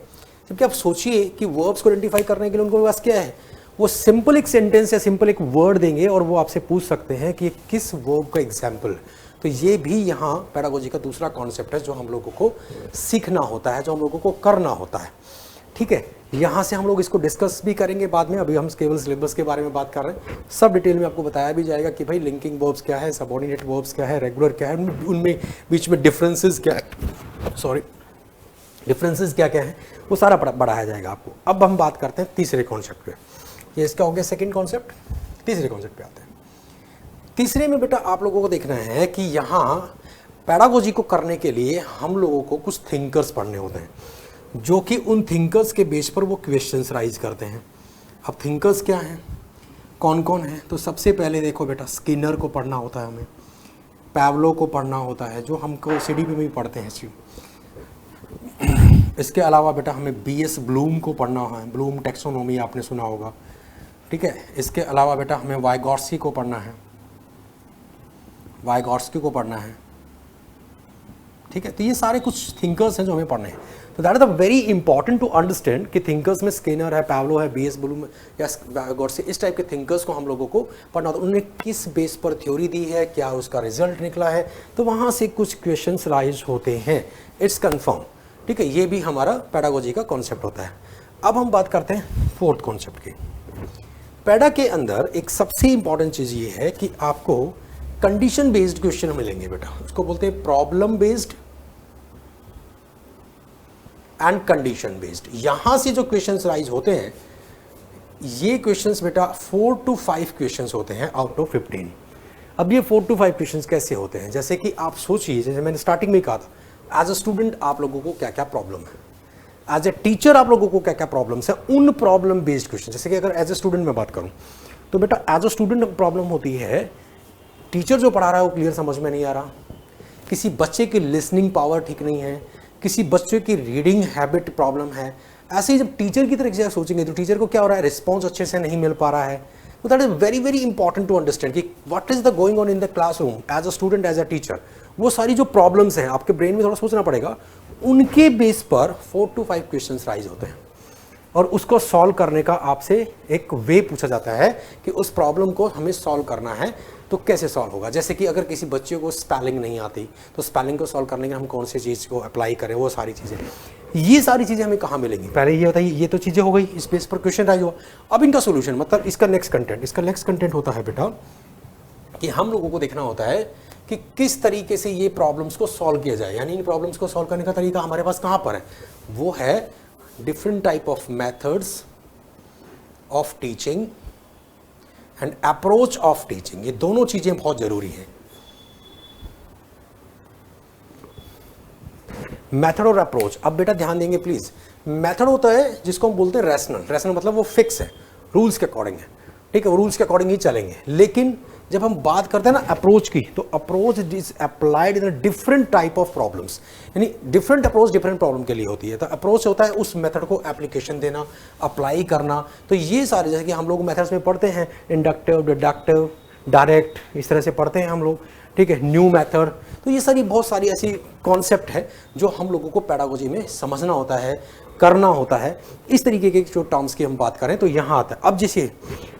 जबकि आप सोचिए कि वर्ब्स को आइडेंटिफाई करने के लिए उनके पास क्या है, वो सिंपल एक सेंटेंस या सिंपल एक वर्ड देंगे और वो आपसे पूछ सकते हैं कि किस वर्ब का एग्जाम्पल है। तो ये भी यहाँ पैडागोजी का दूसरा कॉन्सेप्ट है जो हम लोगों को सीखना होता है, जो हम लोगों को करना होता है। ठीक है, यहाँ से हम लोग इसको डिस्कस भी करेंगे बाद में। अभी हम केवल सिलेबस के बारे में बात कर रहे हैं, सब डिटेल में आपको बताया भी जाएगा कि भाई लिंकिंग वर्ब्स क्या है, सबऑर्डिनेट वर्ब्स क्या है, रेगुलर क्या है, उनमें बीच में डिफरेंसेस क्या है, डिफरेंसेस क्या क्या है, वो सारा बढ़ाया जाएगा आपको। अब हम बात करते हैं तीसरे कॉन्सेप्ट पे। ये इसका हो गया सेकेंड कॉन्सेप्ट। तीसरे कॉन्सेप्ट पे आते हैं। तीसरे में बेटा आप लोगों को देखना है कि यहाँ पैडागोजी को करने के लिए हम लोगों को कुछ थिंकर्स पढ़ने होते हैं। जो कि उन थिंकर्स के बेस पर वो क्वेश्चंस राइज करते हैं। अब थिंकर्स क्या हैं, कौन कौन है? तो सबसे पहले देखो बेटा, स्किनर को पढ़ना होता है हमें, पैवलो को पढ़ना होता है, जो हमको सीडी पे भी पढ़ते हैं चीज। इसके अलावा बेटा हमें बीएस ब्लूम को पढ़ना है, ब्लूम टैक्सोनॉमी आपने सुना होगा, ठीक है। इसके अलावा बेटा हमें वाइगॉट्स्की को पढ़ना है, वाइगॉट्स्की को पढ़ना है, ठीक है। तो ये सारे कुछ थिंकर्स हैं जो हमें पढ़ने हैं। तो that is the very important to understand कि थिंकर्स में स्किनर है, पैवलो है, बीएस ब्लूम या वाइगॉट्स्की, इस टाइप के थिंकर्स को हम लोगों को पढ़ना होता है। उन्होंने किस बेस पर थ्योरी दी है, क्या उसका रिजल्ट निकला है, तो वहाँ से कुछ क्वेश्चंस राइज होते हैं, इट्स कन्फर्म, ठीक है। ये भी हमारा पेडागोजी का कॉन्सेप्ट होता है। अब हम बात करते हैं फोर्थ कॉन्सेप्ट की। पेडा के अंदर एक सबसे इंपॉर्टेंट चीज़ ये है कि आपको कंडीशन बेस्ड क्वेश्चन मिलेंगे बेटा, उसको बोलते हैं problem based and condition based. यहां से जो क्वेश्चंस राइज होते हैं, ये क्वेश्चंस बेटा 4 to 5 क्वेश्चंस होते हैं आउट ऑफ 15। अब ये 4 to 5 क्वेश्चंस कैसे होते हैं? जैसे कि आप सोचिए, जैसे मैंने स्टार्टिंग में कहा था, एज अ स्टूडेंट आप लोगों को क्या क्या प्रॉब्लम है, एज ए टीचर आप लोगों को क्या क्या प्रॉब्लम्स है, उन प्रॉब्लम बेस्ड क्वेश्चन। जैसे कि अगर एज ए स्टूडेंट में बात करूं तो बेटा एज अ स्टूडेंट प्रॉब्लम होती है, टीचर जो पढ़ा रहा है वो क्लियर समझ में नहीं आ रहा, किसी बच्चे की लिसनिंग पावर ठीक नहीं है, किसी बच्चे की रीडिंग हैबिट प्रॉब्लम है। ऐसे ही जब टीचर की तरफ से सोचेंगे तो टीचर को क्या हो रहा है, रिस्पॉन्स अच्छे से नहीं मिल पा रहा है। तो that is very very important to understand कि what is the going on in the classroom as a student, as a teacher. वो सारी जो प्रॉब्लम्स हैं आपके ब्रेन में थोड़ा सोचना पड़ेगा, उनके बेस पर 4 to 5 क्वेश्चंस राइज होते हैं और उसको सॉल्व करने का आपसे एक वे पूछा जाता है कि उस प्रॉब्लम को हमें सॉल्व करना है तो कैसे सॉल्व होगा। जैसे कि अगर किसी बच्चे को स्पेलिंग नहीं आती तो स्पेलिंग को सॉल्व करने के हम कौन सी चीज़ को अप्लाई करें, वो सारी चीज़ें, ये सारी चीज़ें हमें कहाँ मिलेंगी। पहले ये बताइए, ये तो चीज़ें हो गई, इस बेस पर क्वेश्चन राइज हुआ। अब इनका सोल्यूशन, मतलब इसका नेक्स्ट कंटेंट होता है बेटा कि हम लोगों को देखना होता है कि किस तरीके से ये प्रॉब्लम्स को सॉल्व किया जाए, यानी इन प्रॉब्लम्स को सॉल्व करने का तरीका हमारे पास कहाँ पर है। वो है different type of methods of teaching and approach of teaching. ये दोनों चीजें बहुत जरूरी हैं, मेथड और अप्रोच। अब बेटा ध्यान देंगे प्लीज, मेथड होता है जिसको हम बोलते हैं रैशनल मतलब वो फिक्स है, रूल्स के अकॉर्डिंग है, ठीक है, रूल्स के अकॉर्डिंग ही चलेंगे। लेकिन जब हम बात करते हैं ना अप्रोच की, तो approach is applied in different type of problems, यानी डिफरेंट अप्रोच डिफरेंट प्रॉब्लम के लिए होती है। तो अप्रोच होता है उस मेथड को एप्लीकेशन देना, अप्लाई करना। तो ये सारे, जैसे कि हम लोग मेथड्स में पढ़ते हैं, इंडक्टिव, डिडक्टिव, डायरेक्ट, इस तरह से पढ़ते हैं हम लोग, ठीक है, न्यू मेथड। तो ये सारी बहुत सारी ऐसी कॉन्सेप्ट है जो हम लोगों को पेडागोजी में समझना होता है, करना होता है। इस तरीके के जो टर्म्स की हम बात करें तो यहाँ आता है। अब जैसे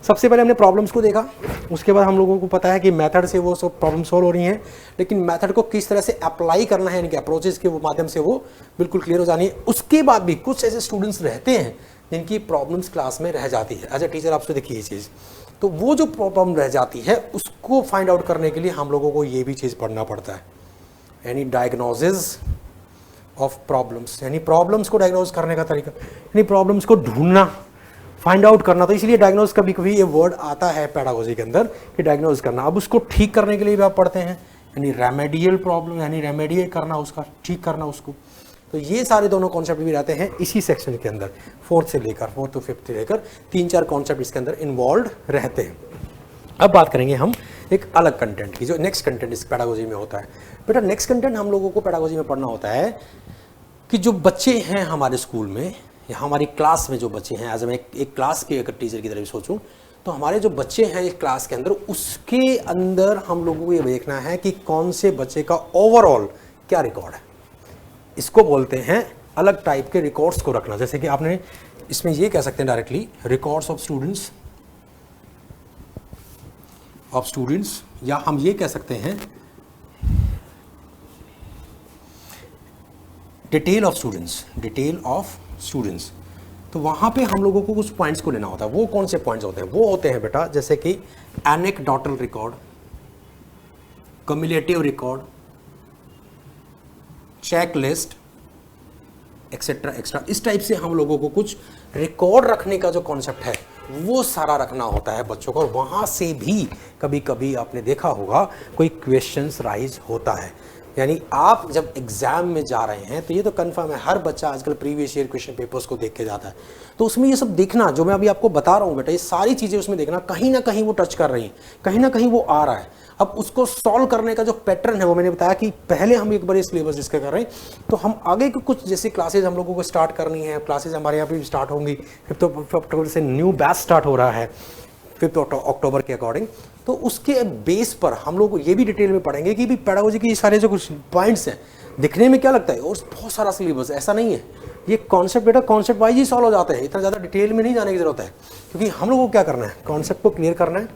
सबसे पहले हमने प्रॉब्लम्स को देखा, उसके बाद हम लोगों को पता है कि मेथड से वो सब प्रॉब्लम सॉल्व हो रही हैं, लेकिन मेथड को किस तरह से अप्लाई करना है, इनके अप्रोचेस के माध्यम से वो बिल्कुल क्लियर हो जानी है। उसके बाद भी कुछ ऐसे स्टूडेंट्स रहते हैं जिनकी प्रॉब्लम्स क्लास में रह जाती है। एज ए टीचर आपसे देखिए ये चीज़, तो वो जो प्रॉब्लम रह जाती है उसको फाइंड आउट करने के लिए हम लोगों को ये भी चीज़ पढ़ना पड़ता है, यानी डायग्नोसिस ऑफ प्रॉब्लम्स, यानी प्रॉब्लम्स को डायग्नोज करने का तरीका, यानी प्रॉब्लम्स को ढूंढना, फाइंड आउट करना। तो इसलिए डायग्नोज कभी कभी ये वर्ड आता है पेडागोजी के अंदर कि डायग्नोज करना। अब उसको ठीक करने के लिए भी आप पढ़ते हैं, यानी रेमेडियल प्रॉब्लम, यानी रेमेडिएट करना, उसका ठीक करना उसको। तो ये सारे दोनों कॉन्सेप्ट भी रहते हैं इसी सेक्शन के अंदर, 4 to 5 से लेकर 3-4 कॉन्सेप्ट इसके अंदर इन्वॉल्व रहते हैं। अब बात करेंगे हम एक अलग कंटेंट की, जो नेक्स्ट कंटेंट इस पेडागोजी में होता है। बेटा नेक्स्ट कंटेंट हम लोगों को पेडागोजी में पढ़ना होता है कि जो बच्चे हैं हमारे स्कूल में या हमारी क्लास में जो बच्चे हैं, एज मैं एक क्लास के अगर टीचर की तरफ सोचूं तो हमारे जो बच्चे हैं एक क्लास के अंदर, उसके अंदर हम लोगों को ये देखना है कि कौन से बच्चे का ओवरऑल क्या रिकॉर्ड है। इसको बोलते हैं अलग टाइप के रिकॉर्ड्स को रखना। जैसे कि आपने इसमें ये कह सकते हैं डायरेक्टली रिकॉर्ड्स ऑफ स्टूडेंट्स, या हम ये कह सकते हैं डिटेल ऑफ स्टूडेंट्स। तो वहाँ पे हम लोगों को कुछ पॉइंट्स को लेना होता है। वो कौन से पॉइंट्स होते हैं? वो होते हैं बेटा जैसे कि anecdotal record, cumulative record, check list, etcetera. इस टाइप से हम लोगों को कुछ रिकॉर्ड रखने का जो कॉन्सेप्ट है वो सारा रखना होता है बच्चों को। और वहाँ से भी कभी कभी आपने देखा होगा कोई क्वेश्चंस राइज होता है। यानी आप जब एग्जाम में जा रहे हैं तो ये तो कंफर्म है, हर बच्चा आजकल प्रीवियस ईयर क्वेश्चन पेपर्स को देख के जाता है, तो उसमें ये सब देखना जो मैं अभी आपको बता रहा हूँ बेटा, ये सारी चीज़ें उसमें देखना, कहीं ना कहीं वो टच कर रही हैं, कहीं ना कहीं वो आ रहा है। अब उसको सॉल्व करने का जो पैटर्न है वो मैंने बताया कि पहले हम एक बार ये सिलेबस डिस्कस कर रहे हैं, तो हम आगे के कुछ जैसे क्लासेज हम लोगों को स्टार्ट करनी है, क्लासेज हमारे यहाँ पे भी स्टार्ट होंगी, 5 अक्टूबर से न्यू बैच स्टार्ट हो रहा है 5 अक्टूबर के अकॉर्डिंग, तो उसके बेस पर हम लोग ये भी डिटेल में पढ़ेंगे कि भी पेडागोजी के ये सारे जो कुछ पॉइंट्स हैं, दिखने में क्या लगता है और बहुत सारा सिलेबस, ऐसा नहीं है, ये कॉन्सेप्ट बेटा कॉन्सेप्ट वाइज ही सॉल्व हो जाते हैं, इतना ज़्यादा डिटेल में नहीं जाने की जरूरत है, क्योंकि हम लोगों को क्या करना है, कॉन्सेप्ट को क्लियर करना है,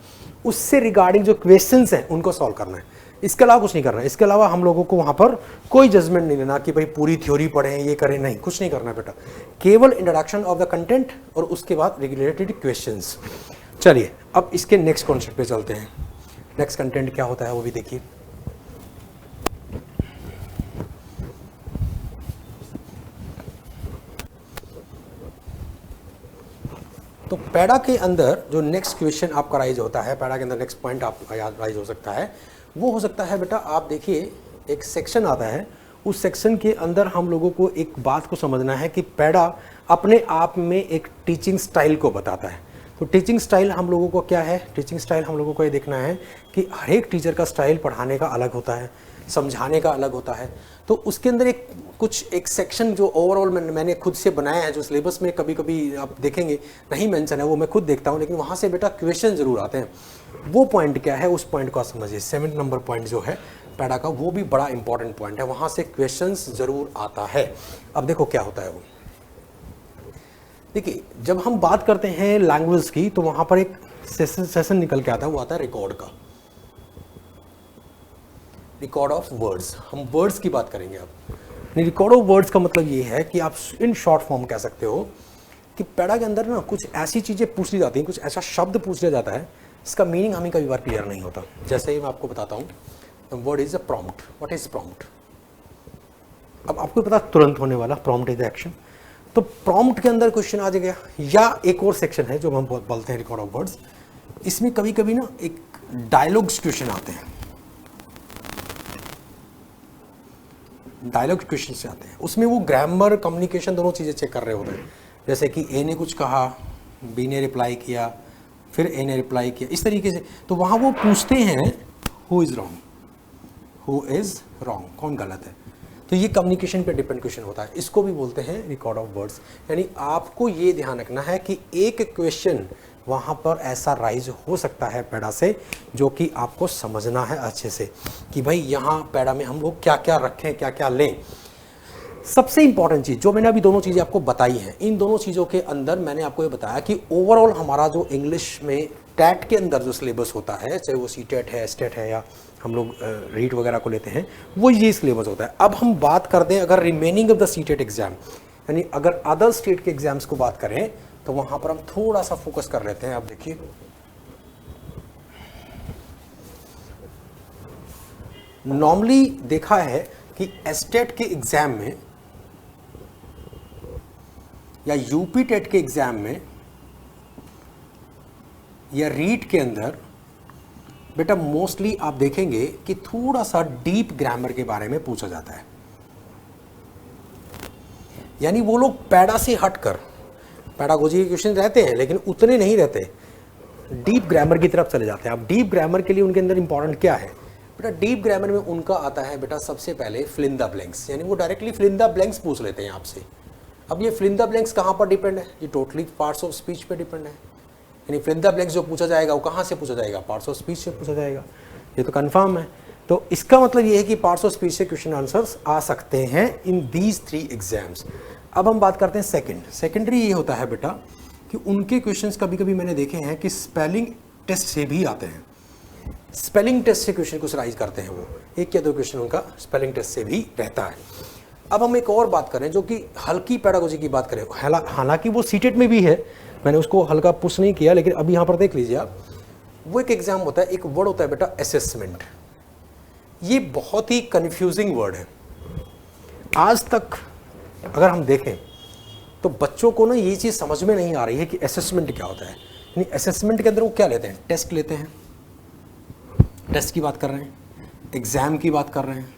उससे रिगार्डिंग जो क्वेश्चंस हैं उनको सॉल्व करना है, इसके अलावा कुछ नहीं करना है। इसके अलावा हम लोगों को वहाँ पर कोई जजमेंट नहीं लेना कि भाई पूरी थ्योरी पढ़ें, ये करें, नहीं, कुछ नहीं करना बेटा, केवल इंट्रोडक्शन ऑफ द कंटेंट और उसके बाद रिलेटेड क्वेश्चंस। चलिए अब इसके नेक्स्ट कॉन्सेप्ट पे चलते हैं, नेक्स्ट कंटेंट क्या होता है वो भी देखिए। तो पैडा के अंदर जो नेक्स्ट क्वेश्चन आपका राइज होता है, पैडा के अंदर नेक्स्ट पॉइंट आपका याद राइज हो सकता है, वो हो सकता है बेटा, आप देखिए एक सेक्शन आता है, उस सेक्शन के अंदर हम लोगों को एक बात को समझना है कि पैडा अपने आप में एक टीचिंग स्टाइल को बताता है। तो टीचिंग स्टाइल हम लोगों को क्या है, टीचिंग स्टाइल हम लोगों को ये देखना है कि हर एक टीचर का स्टाइल पढ़ाने का अलग होता है, समझाने का अलग होता है, तो उसके अंदर एक सेक्शन जो ओवरऑल मैंने खुद से बनाया है, जो सिलेबस में कभी कभी आप देखेंगे नहीं मेंशन है, वो मैं खुद देखता हूँ, लेकिन वहाँ से बेटा क्वेश्चन जरूर आते हैं। वो पॉइंट क्या है, उस पॉइंट को आप समझिए, 7 नंबर पॉइंट जो है पैडा का, वो भी बड़ा इंपॉर्टेंट पॉइंट है, वहाँ से क्वेश्चन जरूर आता है। अब देखो क्या होता है वो, देखिए जब हम बात करते हैं लैंग्वेज की, तो वहाँ पर एक सेशन निकल के आता है, वो आता है रिकॉर्ड का, रिकॉर्ड ऑफ वर्ड्स। हम वर्ड्स की बात करेंगे अब। रिकॉर्ड ऑफ वर्ड्स का मतलब ये है कि आप इन शॉर्ट फॉर्म कह सकते हो कि पैडा के अंदर ना कुछ ऐसी चीज़ें पूछ ली जाती हैं, कुछ ऐसा शब्द पूछ लिया जाता है इसका मीनिंग हमें कभी बार क्लियर नहीं होता। जैसे ही मैं आपको बताता हूँ, word is a prompt. What is prompt? अब आपको पता तुरंत होने वाला, प्रॉम्प्ट इज एक्शन। तो प्रॉम्प्ट के अंदर क्वेश्चन आ जाएगा, या एक और सेक्शन है जो हम बोलते हैं रिकॉर्ड ऑफ वर्ड्स, इसमें कभी कभी ना एक डायलॉग्स क्वेश्चन आते हैं, डायलॉग क्वेश्चन से आते हैं, उसमें वो ग्रामर कम्युनिकेशन दोनों चीज़ें चेक कर रहे होते हैं। जैसे कि ए ने कुछ कहा, बी ने रिप्लाई किया, फिर ए ने रिप्लाई किया, इस तरीके से। तो वहाँ वो पूछते हैं who is wrong, who is wrong, कौन गलत है। तो ये कम्युनिकेशन पे डिपेंड क्वेश्चन होता है, इसको भी बोलते हैं रिकॉर्ड ऑफ वर्ड्स। यानी आपको ये ध्यान रखना है कि एक क्वेश्चन वहाँ पर ऐसा राइज हो सकता है पैडा से, जो कि आपको समझना है अच्छे से कि भाई यहाँ पैडा में हम लोग क्या क्या रखें, क्या क्या लें। सबसे इंपॉर्टेंट चीज़ जो मैंने अभी दोनों चीज़ें आपको बताई हैं, इन दोनों चीज़ों के अंदर मैंने आपको ये बताया कि ओवरऑल हमारा जो इंग्लिश में टैट के अंदर जो सिलेबस होता है, चाहे वो सीटेट है, स्टेट है, या हम लोग रीट वगैरह को लेते हैं, वो ये सिलेबस होता है। अब हम बात करते हैं अगर remaining of the CTET exam, यानी अगर अदर स्टेट के एग्जाम्स को बात करें, तो वहां पर हम थोड़ा सा फोकस कर लेते हैं। अब देखिए, नॉर्मली देखा है कि एस्टेट के एग्जाम में या यूपी टेट के एग्जाम में या रीट के अंदर बेटा मोस्टली आप देखेंगे कि थोड़ा सा डीप ग्रामर के बारे में पूछा जाता है। यानी वो लोग पैडा से हटकर, पैडागोजी के क्वेश्चन रहते हैं लेकिन उतने नहीं रहते, डीप ग्रामर की तरफ चले जाते हैं। अब डीप ग्रामर के लिए उनके अंदर इंपॉर्टेंट क्या है बेटा? डीप ग्रामर में उनका आता है बेटा सबसे पहले फिल इन द ब्लैंक्स, यानी वो directly fill in the blanks पूछ लेते हैं आपसे। अब ये फिल इन द ब्लैंक्स कहाँ पर डिपेंड है? ये टोटली पार्ट्स ऑफ स्पीच पे डिपेंड है। यानी फिल इन द ब्लैंक्स जो पूछा जाएगा वो कहाँ से पूछा जाएगा? पार्ट्स ऑफ स्पीच से पूछा जाएगा, ये तो कंफर्म है। तो इसका मतलब ये है कि पार्ट्स ऑफ स्पीच से क्वेश्चन आंसर्स आ सकते हैं इन दीज 3 एग्जाम्स। अब हम बात करते हैं सेकेंडरी। ये होता है बेटा कि उनके क्वेश्चंस कभी कभी मैंने देखे हैं कि स्पेलिंग टेस्ट से भी आते हैं, स्पेलिंग टेस्ट से क्वेश्चन को राइज करते हैं, वो 1 या 2 क्वेश्चन उनका स्पेलिंग टेस्ट से भी रहता है। अब हम एक और बात करें जो कि हल्की पैडागोजी की बात करें, हालांकि वो सीटेट में भी है, मैंने उसको हल्का पुश नहीं किया, लेकिन अभी यहाँ पर देख लीजिए आप, वो एक एग्जाम होता है, एक वर्ड होता है बेटा असेसमेंट। ये बहुत ही कंफ्यूजिंग वर्ड है। आज तक अगर हम देखें तो बच्चों को ना ये चीज़ समझ में नहीं आ रही है कि असेसमेंट क्या होता है। यानी असेसमेंट के अंदर वो क्या लेते हैं? टेस्ट लेते हैं, टेस्ट की बात कर रहे हैं, एग्जाम की बात कर रहे हैं,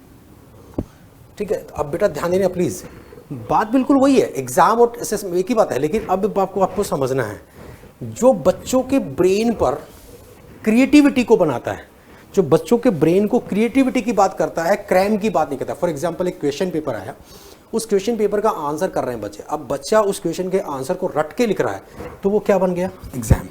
ठीक है, तो अब बेटा ध्यान देना प्लीज, बात बिल्कुल वही है, एग्जाम और असेसमेंट एक ही बात है, लेकिन अब आपको समझना है जो बच्चों के ब्रेन पर क्रिएटिविटी को बनाता है, जो बच्चों के ब्रेन को क्रिएटिविटी की बात करता है, क्रैम की बात नहीं करता। फॉर एग्जांपल एक क्वेश्चन पेपर आया, उस क्वेश्चन पेपर का आंसर कर रहे हैं बच्चे, अब बच्चा उस क्वेश्चन के आंसर को रट के लिख रहा है, तो वो क्या बन गया? एग्जाम।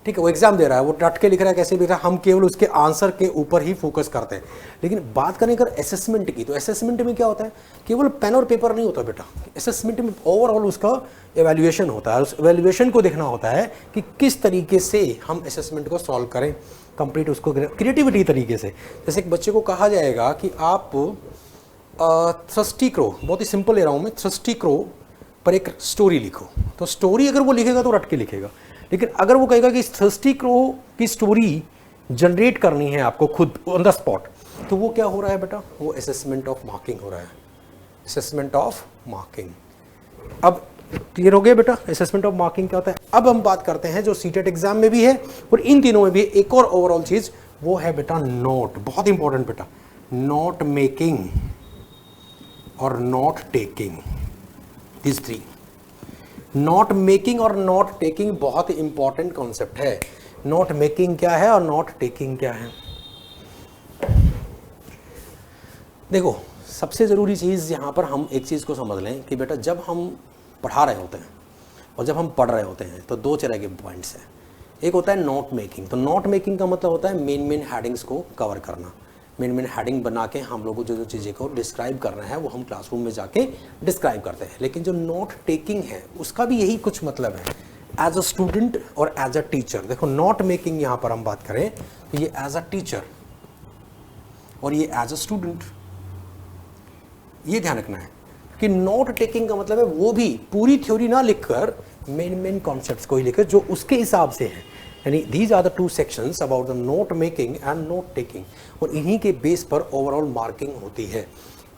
ठीक है, वो एग्जाम दे रहा है, वो रट के लिख रहा है, कैसे लिख रहा है, हम केवल उसके आंसर के ऊपर ही फोकस करते हैं। लेकिन बात करें अगर असेसमेंट की, तो असेसमेंट में क्या होता है, केवल पेन और पेपर नहीं होता बेटा, असेसमेंट में ओवरऑल उसका एवेल्युएशन होता है। उस एवेल्युएशन को देखना होता है कि किस तरीके से हम असेसमेंट को सॉल्व करें, कंप्लीट उसको क्रिएटिविटी तरीके से। जैसे एक बच्चे को कहा जाएगा कि आप थ्रस्टी क्रो, बहुत ही सिंपल ले रहा हूँ मैं, थ्रस्टी क्रो पर एक स्टोरी लिखो, तो स्टोरी अगर वो लिखेगा तो रट के लिखेगा। लेकिन अगर वो कहेगा कि थर्स्टी क्रो की स्टोरी जनरेट करनी है आपको खुद ऑन द स्पॉट, तो वो क्या हो रहा है बेटा? वो असेसमेंट ऑफ मार्किंग हो रहा है, असेसमेंट ऑफ मार्किंग। अब क्लियर हो गया बेटा असेसमेंट ऑफ मार्किंग क्या होता है? अब हम बात करते हैं जो सीटेट एग्जाम में भी है और इन तीनों में भी एक और ओवरऑल चीज, वो है बेटा नोट। बहुत इंपॉर्टेंट बेटा, नोट मेकिंग और note taking, this three. Note making और नोट टेकिंग बहुत ही इंपॉर्टेंट कॉन्सेप्ट है। नोट मेकिंग क्या है और नोट टेकिंग क्या है? देखो, सबसे ज़रूरी चीज़ यहाँ पर हम एक चीज़ को समझ लें कि बेटा जब हम पढ़ा रहे होते हैं और जब हम पढ़ रहे होते हैं तो दो तरह के पॉइंट्स हैं। एक होता है नोट मेकिंग, तो नोट मेकिंग का मतलब होता है मेन हेडिंग्स को कवर करना, मेन हेडिंग बना के हम लोगों को जो चीज़ें को डिस्क्राइब करना है वो हम क्लासरूम में जाके डिस्क्राइब करते हैं। लेकिन जो नोट टेकिंग है उसका भी यही कुछ मतलब है, एज अ स्टूडेंट और एज अ टीचर। देखो नोट मेकिंग यहाँ पर हम बात करें तो ये एज अ टीचर और ये एज अ स्टूडेंट, ये ध्यान रखना है कि नोट टेकिंग का मतलब है वो भी पूरी थ्योरी ना लिखकर मेन कॉन्सेप्ट्स को ही लिखकर जो उसके हिसाब से है, यानी these are the two sections about the note making and note taking, और इन्हीं के बेस पर ओवरऑल मार्किंग होती है।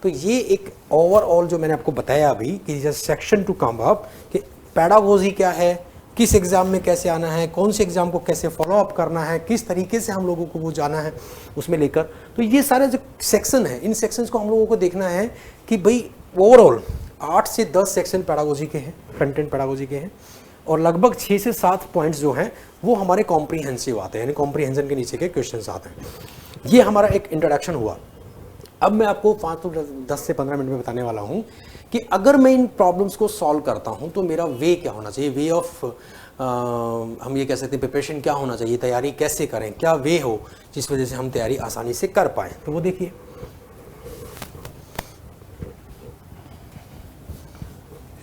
तो ये एक ओवरऑल जो मैंने आपको बताया अभी कि just section to come up कि पेडागोजी क्या है, किस एग्ज़ाम में कैसे आना है, कौन से एग्ज़ाम को कैसे फॉलो अप करना है, किस तरीके से हम लोगों को वो जाना है उसमें लेकर, तो ये सारे जो सेक्शन है इन सेक्शंस को हम लोगों को देखना है कि भाई ओवरऑल 8 से 10 सेक्शन पेडागोजी के हैं, कंटेंट पेडागोजी के हैं, और लगभग 6 से 7 पॉइंट्स जो हैं वो हमारे कॉम्प्रीहेंसिव आते हैं, यानी कॉम्प्रीहेंशन के नीचे के क्वेश्चंस आते हैं। ये हमारा एक इंट्रोडक्शन हुआ। अब मैं आपको 10 से 15 मिनट में बताने वाला हूँ कि अगर मैं इन प्रॉब्लम्स को सॉल्व करता हूँ तो मेरा वे क्या होना चाहिए, वे ऑफ हम ये कह सकते हैं प्रिपरेशन क्या होना चाहिए, तैयारी कैसे करें, क्या वे हो जिस वजह से हम तैयारी आसानी से कर पाएँ। तो वो देखिए,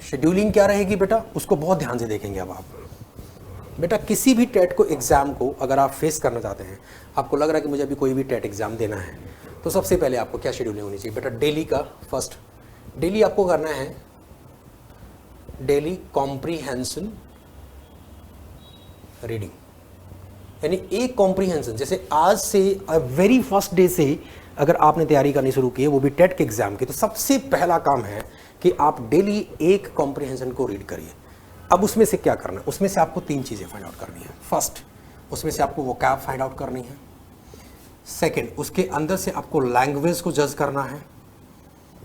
शेड्यूलिंग क्या रहेगी बेटा, उसको बहुत ध्यान से देखेंगे। अब आप बेटा किसी भी टेट को एग्ज़ाम को अगर आप फेस करना चाहते हैं, आपको लग रहा है कि मुझे अभी कोई भी टेट एग्ज़ाम देना है, तो सबसे पहले आपको क्या शेड्यूलिंग होनी चाहिए बेटा? डेली का फर्स्ट, डेली आपको करना है डेली कॉम्प्रीहेंशन रीडिंग, यानी एक कॉम्प्रीहेंशन। जैसे आज से वेरी फर्स्ट डे से अगर आपने तैयारी करनी शुरू की है, वो भी टेट के एग्ज़ाम की, तो सबसे पहला काम है कि आप डेली एक कॉम्प्रीहेंशन को रीड करिए। अब उसमें से क्या करना है, उसमें से आपको 3 चीज़ें फाइंड आउट करनी है। फर्स्ट, उसमें से आपको वोकैब फाइंड आउट करनी है। सेकंड, उसके अंदर से आपको लैंग्वेज को जज करना है,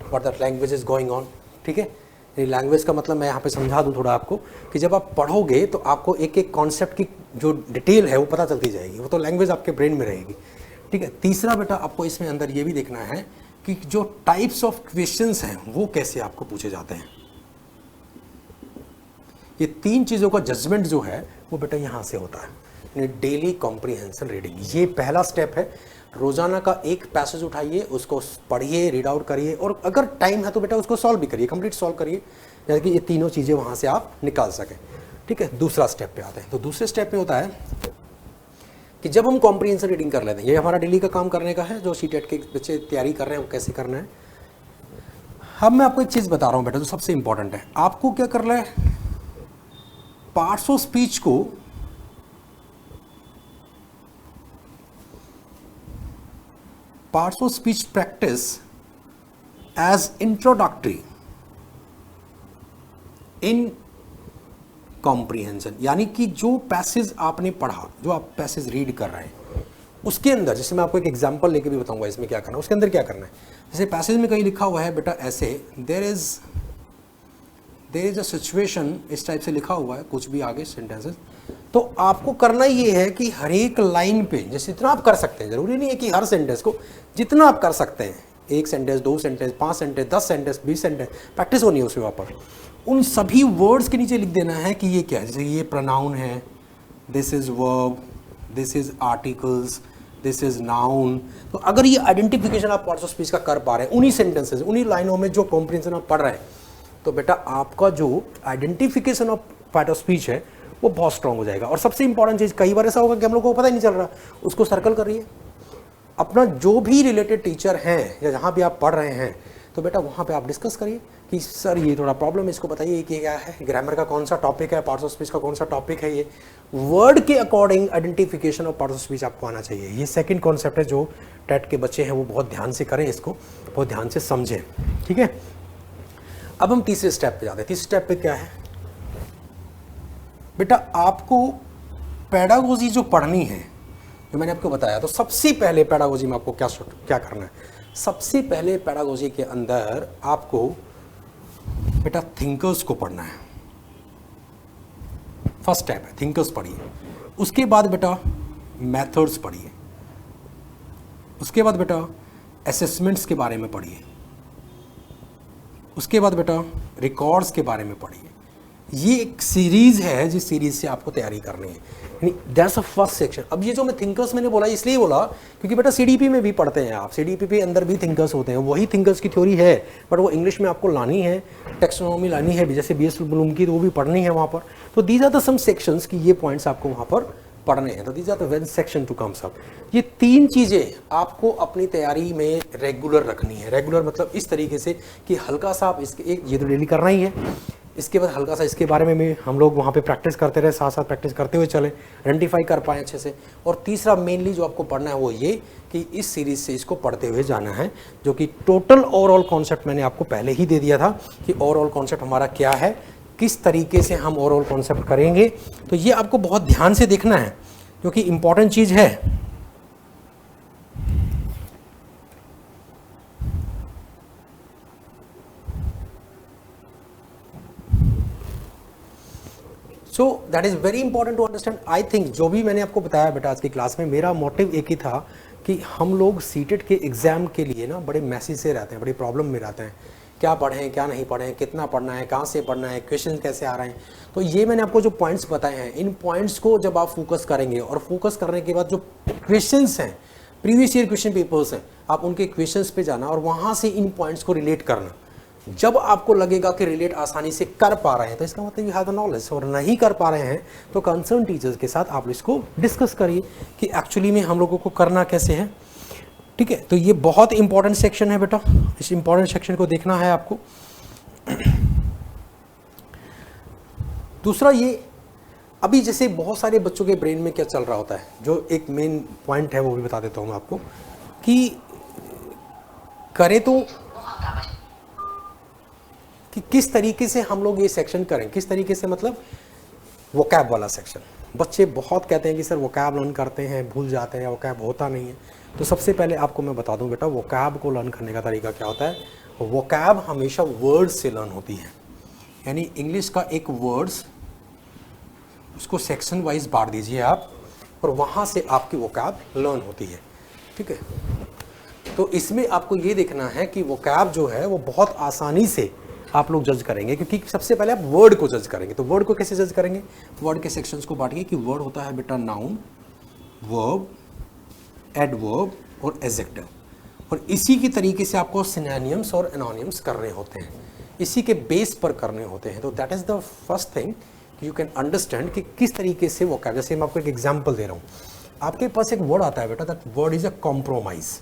what that language is going on. ठीक है, ये लैंग्वेज का मतलब मैं यहाँ पे समझा दूँ थोड़ा आपको कि जब आप पढ़ोगे तो आपको एक एक कॉन्सेप्ट की जो डिटेल है वो पता चलती जाएगी, वो तो लैंग्वेज आपके ब्रेन में रहेगी। ठीक है, तीसरा बेटा आपको इसमें अंदर ये भी देखना है कि जो टाइप्स ऑफ क्वेश्चंस हैं वो कैसे आपको पूछे जाते हैं। ये 3 चीज़ों का जजमेंट जो है वो बेटा यहाँ से होता है, डेली कॉम्प्रीहेंशन रीडिंग। ये पहला स्टेप है। रोजाना का एक पैसेज उठाइए, उसको पढ़िए, रीड आउट करिए, और अगर टाइम है तो बेटा उसको सॉल्व भी करिए, कंप्लीट सॉल्व करिए, जैसे कि ये तीनों चीज़ें वहाँ से आप निकाल सकें। ठीक है, दूसरा स्टेप पे आते हैं। तो दूसरे स्टेप पे होता है कि जब हम कॉम्प्रीहेंशन रीडिंग कर लेते हैं, ये हमारा डेली का काम करने का है, जो सीटेट के बच्चे तैयारी कर रहे हैं वो कैसे करना है। अब मैं आपको एक चीज़ बता रहा हूँ बेटा जो सबसे इंपॉर्टेंट है, आपको क्या करना है, पार्ट्स ऑफ स्पीच को प्रैक्टिस एज इंट्रोडक्टरी इन कॉम्प्रीहेंशन, यानी कि जो पैसेज आपने पढ़ा, जो आप पैसेज रीड कर रहे हैं, उसके अंदर जैसे मैं आपको एक एग्जांपल लेके भी बताऊंगा इसमें क्या करना है, उसके अंदर क्या करना है। जैसे पैसेज में कहीं लिखा हुआ है बेटा ऐसे, देयर इज अ सिचुएशन, इस टाइप से लिखा हुआ है कुछ भी आगे सेंटेंसेस, तो आपको करना ये है कि हर एक लाइन पे जैसे जितना आप कर सकते हैं, जरूरी नहीं है कि हर सेंटेंस को, जितना आप कर सकते हैं, 1 sentence 2 sentence 5 sentence 10 sentence 20 sentence, practice होनी है उसके वहाँ पर, उन सभी वर्ड्स के नीचे लिख देना है कि ये क्या है। जैसे ये प्रोनाउन है, this is verb, this is articles, this is noun. तो अगर ये आइडेंटिफिकेशन आप पार्ट्स ऑफ स्पीच का कर पा रहे हैं उन्हीं सेंटेंसेस, उन्हीं लाइनों में जो कॉम्प्रिहेंशन आप पढ़ रहे हैं, तो बेटा आपका जो identification of part of speech है वो बहुत स्ट्रांग हो जाएगा। और सबसे इंपॉर्टेंट चीज़, कई बार ऐसा होगा कि हम लोग को पता ही नहीं चल रहा, उसको सर्कल करिए। अपना जो भी रिलेटेड टीचर हैं या जहाँ भी आप पढ़ रहे हैं, तो बेटा वहाँ पे आप डिस्कस करिए कि सर ये थोड़ा प्रॉब्लम है, इसको बताइए कि क्या है, ग्रामर का कौन सा टॉपिक है, पार्ट्स ऑफ स्पीच का कौन सा टॉपिक है। ये वर्ड के according identification of parts of speech आपको आना चाहिए। ये सेकंड कॉन्सेप्ट है जो टेट के बच्चे हैं वो बहुत ध्यान से करें, इसको बहुत ध्यान से समझें, ठीक है। अब हम तीसरे स्टेप पे जाते हैं। तीसरे स्टेप पे क्या है बेटा, आपको पेडागोजी जो पढ़नी है, जो मैंने आपको बताया, तो सबसे पहले पेडागोजी में आपको क्या करना है। सबसे पहले पेडागोजी के अंदर आपको बेटा थिंकर्स को पढ़ना है। फर्स्ट स्टेप है थिंकर्स पढ़िए, उसके बाद बेटा मेथड्स पढ़िए, उसके बाद बेटा असेसमेंट्स के बारे में पढ़िए, उसके बाद बेटा रिकॉर्ड्स के बारे में पढ़िए। ये एक सीरीज है जिस सीरीज से आपको तैयारी करनी है, यानी दैट्स अ फर्स्ट सेक्शन। अब ये जो मैं थिंकर्स मैंने बोला इसलिए बोला क्योंकि बेटा सीडीपी में भी पढ़ते हैं आप, सीडीपी के अंदर भी थिंकर्स होते हैं, वही थिंकर्स की थ्योरी है, बट वो इंग्लिश में आपको लानी है, टेक्सोनॉमी लानी है, जैसे बीएस ब्लूम की, तो वो भी पढ़नी है वहाँ पर। तो these are the some sections कि ये पॉइंट्स आपको वहाँ पर पढ़ने हैं, तो these are the one section to comes up. ये 3 चीज़ें आपको अपनी तैयारी में रेगुलर रखनी है। रेगुलर मतलब इस तरीके से कि हल्का सा आप इसके एक ये तो डेली करना ही है, इसके बाद हल्का सा इसके बारे में भी हम लोग वहाँ पे प्रैक्टिस करते रहे, साथ साथ प्रैक्टिस करते हुए चले, आइडेंटिफाई कर पाएँ अच्छे से। और तीसरा मेनली जो आपको पढ़ना है वो ये कि इस सीरीज से इसको पढ़ते हुए जाना है, जो कि टोटल ओवरऑल कॉन्सेप्ट मैंने आपको पहले ही दे दिया था कि ओवरऑल कॉन्सेप्ट हमारा क्या है, किस तरीके से हम ओवरऑल कॉन्सेप्ट करेंगे। तो ये आपको बहुत ध्यान से देखना है क्योंकि इंपॉर्टेंट चीज़ है। So that is very important to understand. I think जो भी मैंने आपको बताया बेटा आज की क्लास में, मेरा मोटिव एक ही था कि हम लोग सीटेट के एग्ज़ाम के लिए ना बड़े मैसेज से रहते हैं, बड़ी प्रॉब्लम में रहते हैं, क्या पढ़ें क्या नहीं पढ़ें, कितना पढ़ना है, कहाँ से पढ़ना है, क्वेश्चन कैसे आ रहे हैं। तो ये मैंने आपको जो पॉइंट्स बताए हैं, इन पॉइंट्स को जब आप फोकस करेंगे और फोकस करने के बाद जो क्वेश्चंस हैं, प्रीवियस ईयर क्वेश्चन पेपर्स हैं, आप उनके क्वेश्चंस पे जाना और वहाँ से इन पॉइंट्स को रिलेट करना। जब आपको लगेगा कि रिलेट आसानी से कर पा रहे हैं तो इसका मतलब यू हैव द नॉलेज, और नहीं कर पा रहे हैं तो कंसर्न टीचर्स के साथ आप इसको डिस्कस करिए कि एक्चुअली में हम लोगों को करना कैसे है, ठीक है। तो ये बहुत इंपॉर्टेंट सेक्शन है बेटा, इस इंपॉर्टेंट सेक्शन को देखना है आपको। दूसरा ये, अभी जैसे बहुत सारे बच्चों के ब्रेन में क्या चल रहा होता है, जो एक मेन पॉइंट है वो भी बता देता हूँ मैं आपको कि करें तो कि किस तरीके से हम लोग ये सेक्शन करें, किस तरीके से, मतलब वोकैब वाला सेक्शन। बच्चे बहुत कहते हैं कि सर वोकैब लर्न करते हैं भूल जाते हैं, वोकैब होता नहीं है। तो सबसे पहले आपको मैं बता दूं बेटा, वोकैब को लर्न करने का तरीका क्या होता है। वोकैब हमेशा वर्ड्स से लर्न होती है, यानी इंग्लिश का एक वर्ड्स, उसको सेक्शन वाइज बांट दीजिए आप और वहाँ से आपकी वोकैब लर्न होती है, ठीक है। तो इसमें आपको ये देखना है कि वोकैब जो है वो बहुत आसानी से आप लोग जज करेंगे, क्योंकि सबसे पहले आप वर्ड को जज करेंगे। तो वर्ड को कैसे जज करेंगे, वर्ड के सेक्शंस को बांटिए कि वर्ड होता है बेटा नाउन, वर्ब, एडवर्ब और एडजेक्टिव, और इसी की तरीके से आपको सिनोनिम्स और एनोनिम्स करने होते हैं, इसी के बेस पर करने होते हैं। तो that is the first thing you can understand कि किस तरीके से वो क्या। जैसे मैं आपको एक एग्जाम्पल दे रहा हूँ, आपके पास एक वर्ड आता है बेटा, that word is a compromise.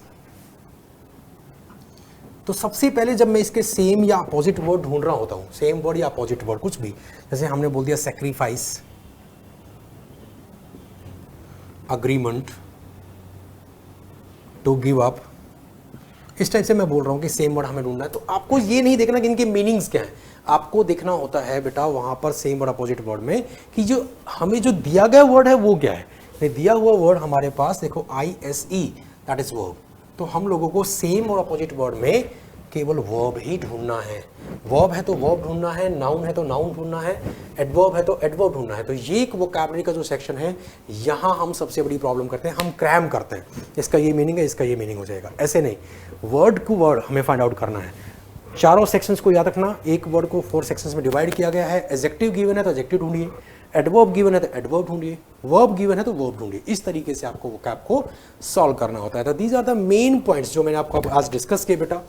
तो सबसे पहले जब मैं इसके सेम या अपोजिट वर्ड ढूंढ रहा होता हूँ, सेम वर्ड या अपोजिट वर्ड कुछ भी, जैसे हमने बोल दिया sacrifice, agreement, to give up, इस टाइप से मैं बोल रहा हूँ कि सेम वर्ड हमें ढूंढना है। तो आपको ये नहीं देखना कि इनके मीनिंग्स क्या हैं, आपको देखना होता है बेटा वहाँ पर सेम वर्ड अपोजिट वर्ड में कि जो हमें जो दिया गया वर्ड है वो क्या है। दिया हुआ वर्ड हमारे पास देखो ISE, दैट इज वर्ब। तो हम लोगों को सेम और अपोजिट वर्ड में केवल वर्ब ही ढूंढना है। वर्ब है तो वर्ब ढूंढना है, नाउन है तो नाउन ढूंढना है, एडवर्ब है तो एडवर्ब ढूंढना है। तो ये एक वोकैबुलरी का जो सेक्शन है, यहाँ हम सबसे बड़ी प्रॉब्लम करते हैं, हम क्रैम करते हैं, इसका ये मीनिंग है, इसका ये मीनिंग हो जाएगा। ऐसे नहीं, वर्ड टू वर्ड हमें फाइंड आउट करना है। चारों सेक्शंस को याद रखना, एक वर्ड को 4 सेक्शंस में डिवाइड किया गया है। एडजेक्टिव गिवन है तो एडजेक्टिव ढूंढिए, एडवर्ब गिवन है तो एडवर्ब ढूंढिए, वर्ब गिवन है तो वर्ब ढूंढिए। इस तरीके से आपको वोकैब को सॉल्व करना होता है। तो these are the main points जो मैंने आपको आज डिस्कस किए बेटा।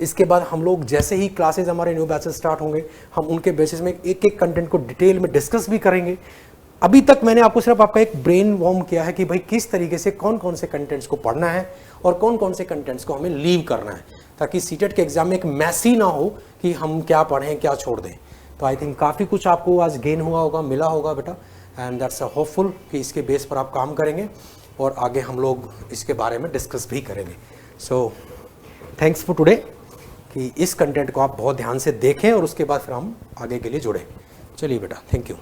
इसके बाद हम लोग जैसे ही क्लासेज हमारे न्यू बैचेस स्टार्ट होंगे, हम उनके बेसिस में एक एक कंटेंट को डिटेल में डिस्कस भी करेंगे। अभी तक मैंने आपको सिर्फ आपका एक ब्रेन वॉर्म किया है कि भाई किस तरीके से कौन कौन से कंटेंट्स को पढ़ना है और कौन कौन से कंटेंट्स को हमें लीव करना है, ताकि सीटेट के एग्जाम में एक मैसी ना हो कि हम क्या पढ़ें क्या छोड़ दें। तो आई थिंक काफ़ी कुछ आपको आज गेन हुआ होगा, मिला होगा बेटा, एंड दैट्स होपफुल कि इसके बेस पर आप काम करेंगे और आगे हम लोग इसके बारे में डिस्कस भी करेंगे। सो थैंक्स फॉर टुडे कि इस कंटेंट को आप बहुत ध्यान से देखें और उसके बाद फिर हम आगे के लिए जुड़ें। चलिए बेटा, थैंक यू।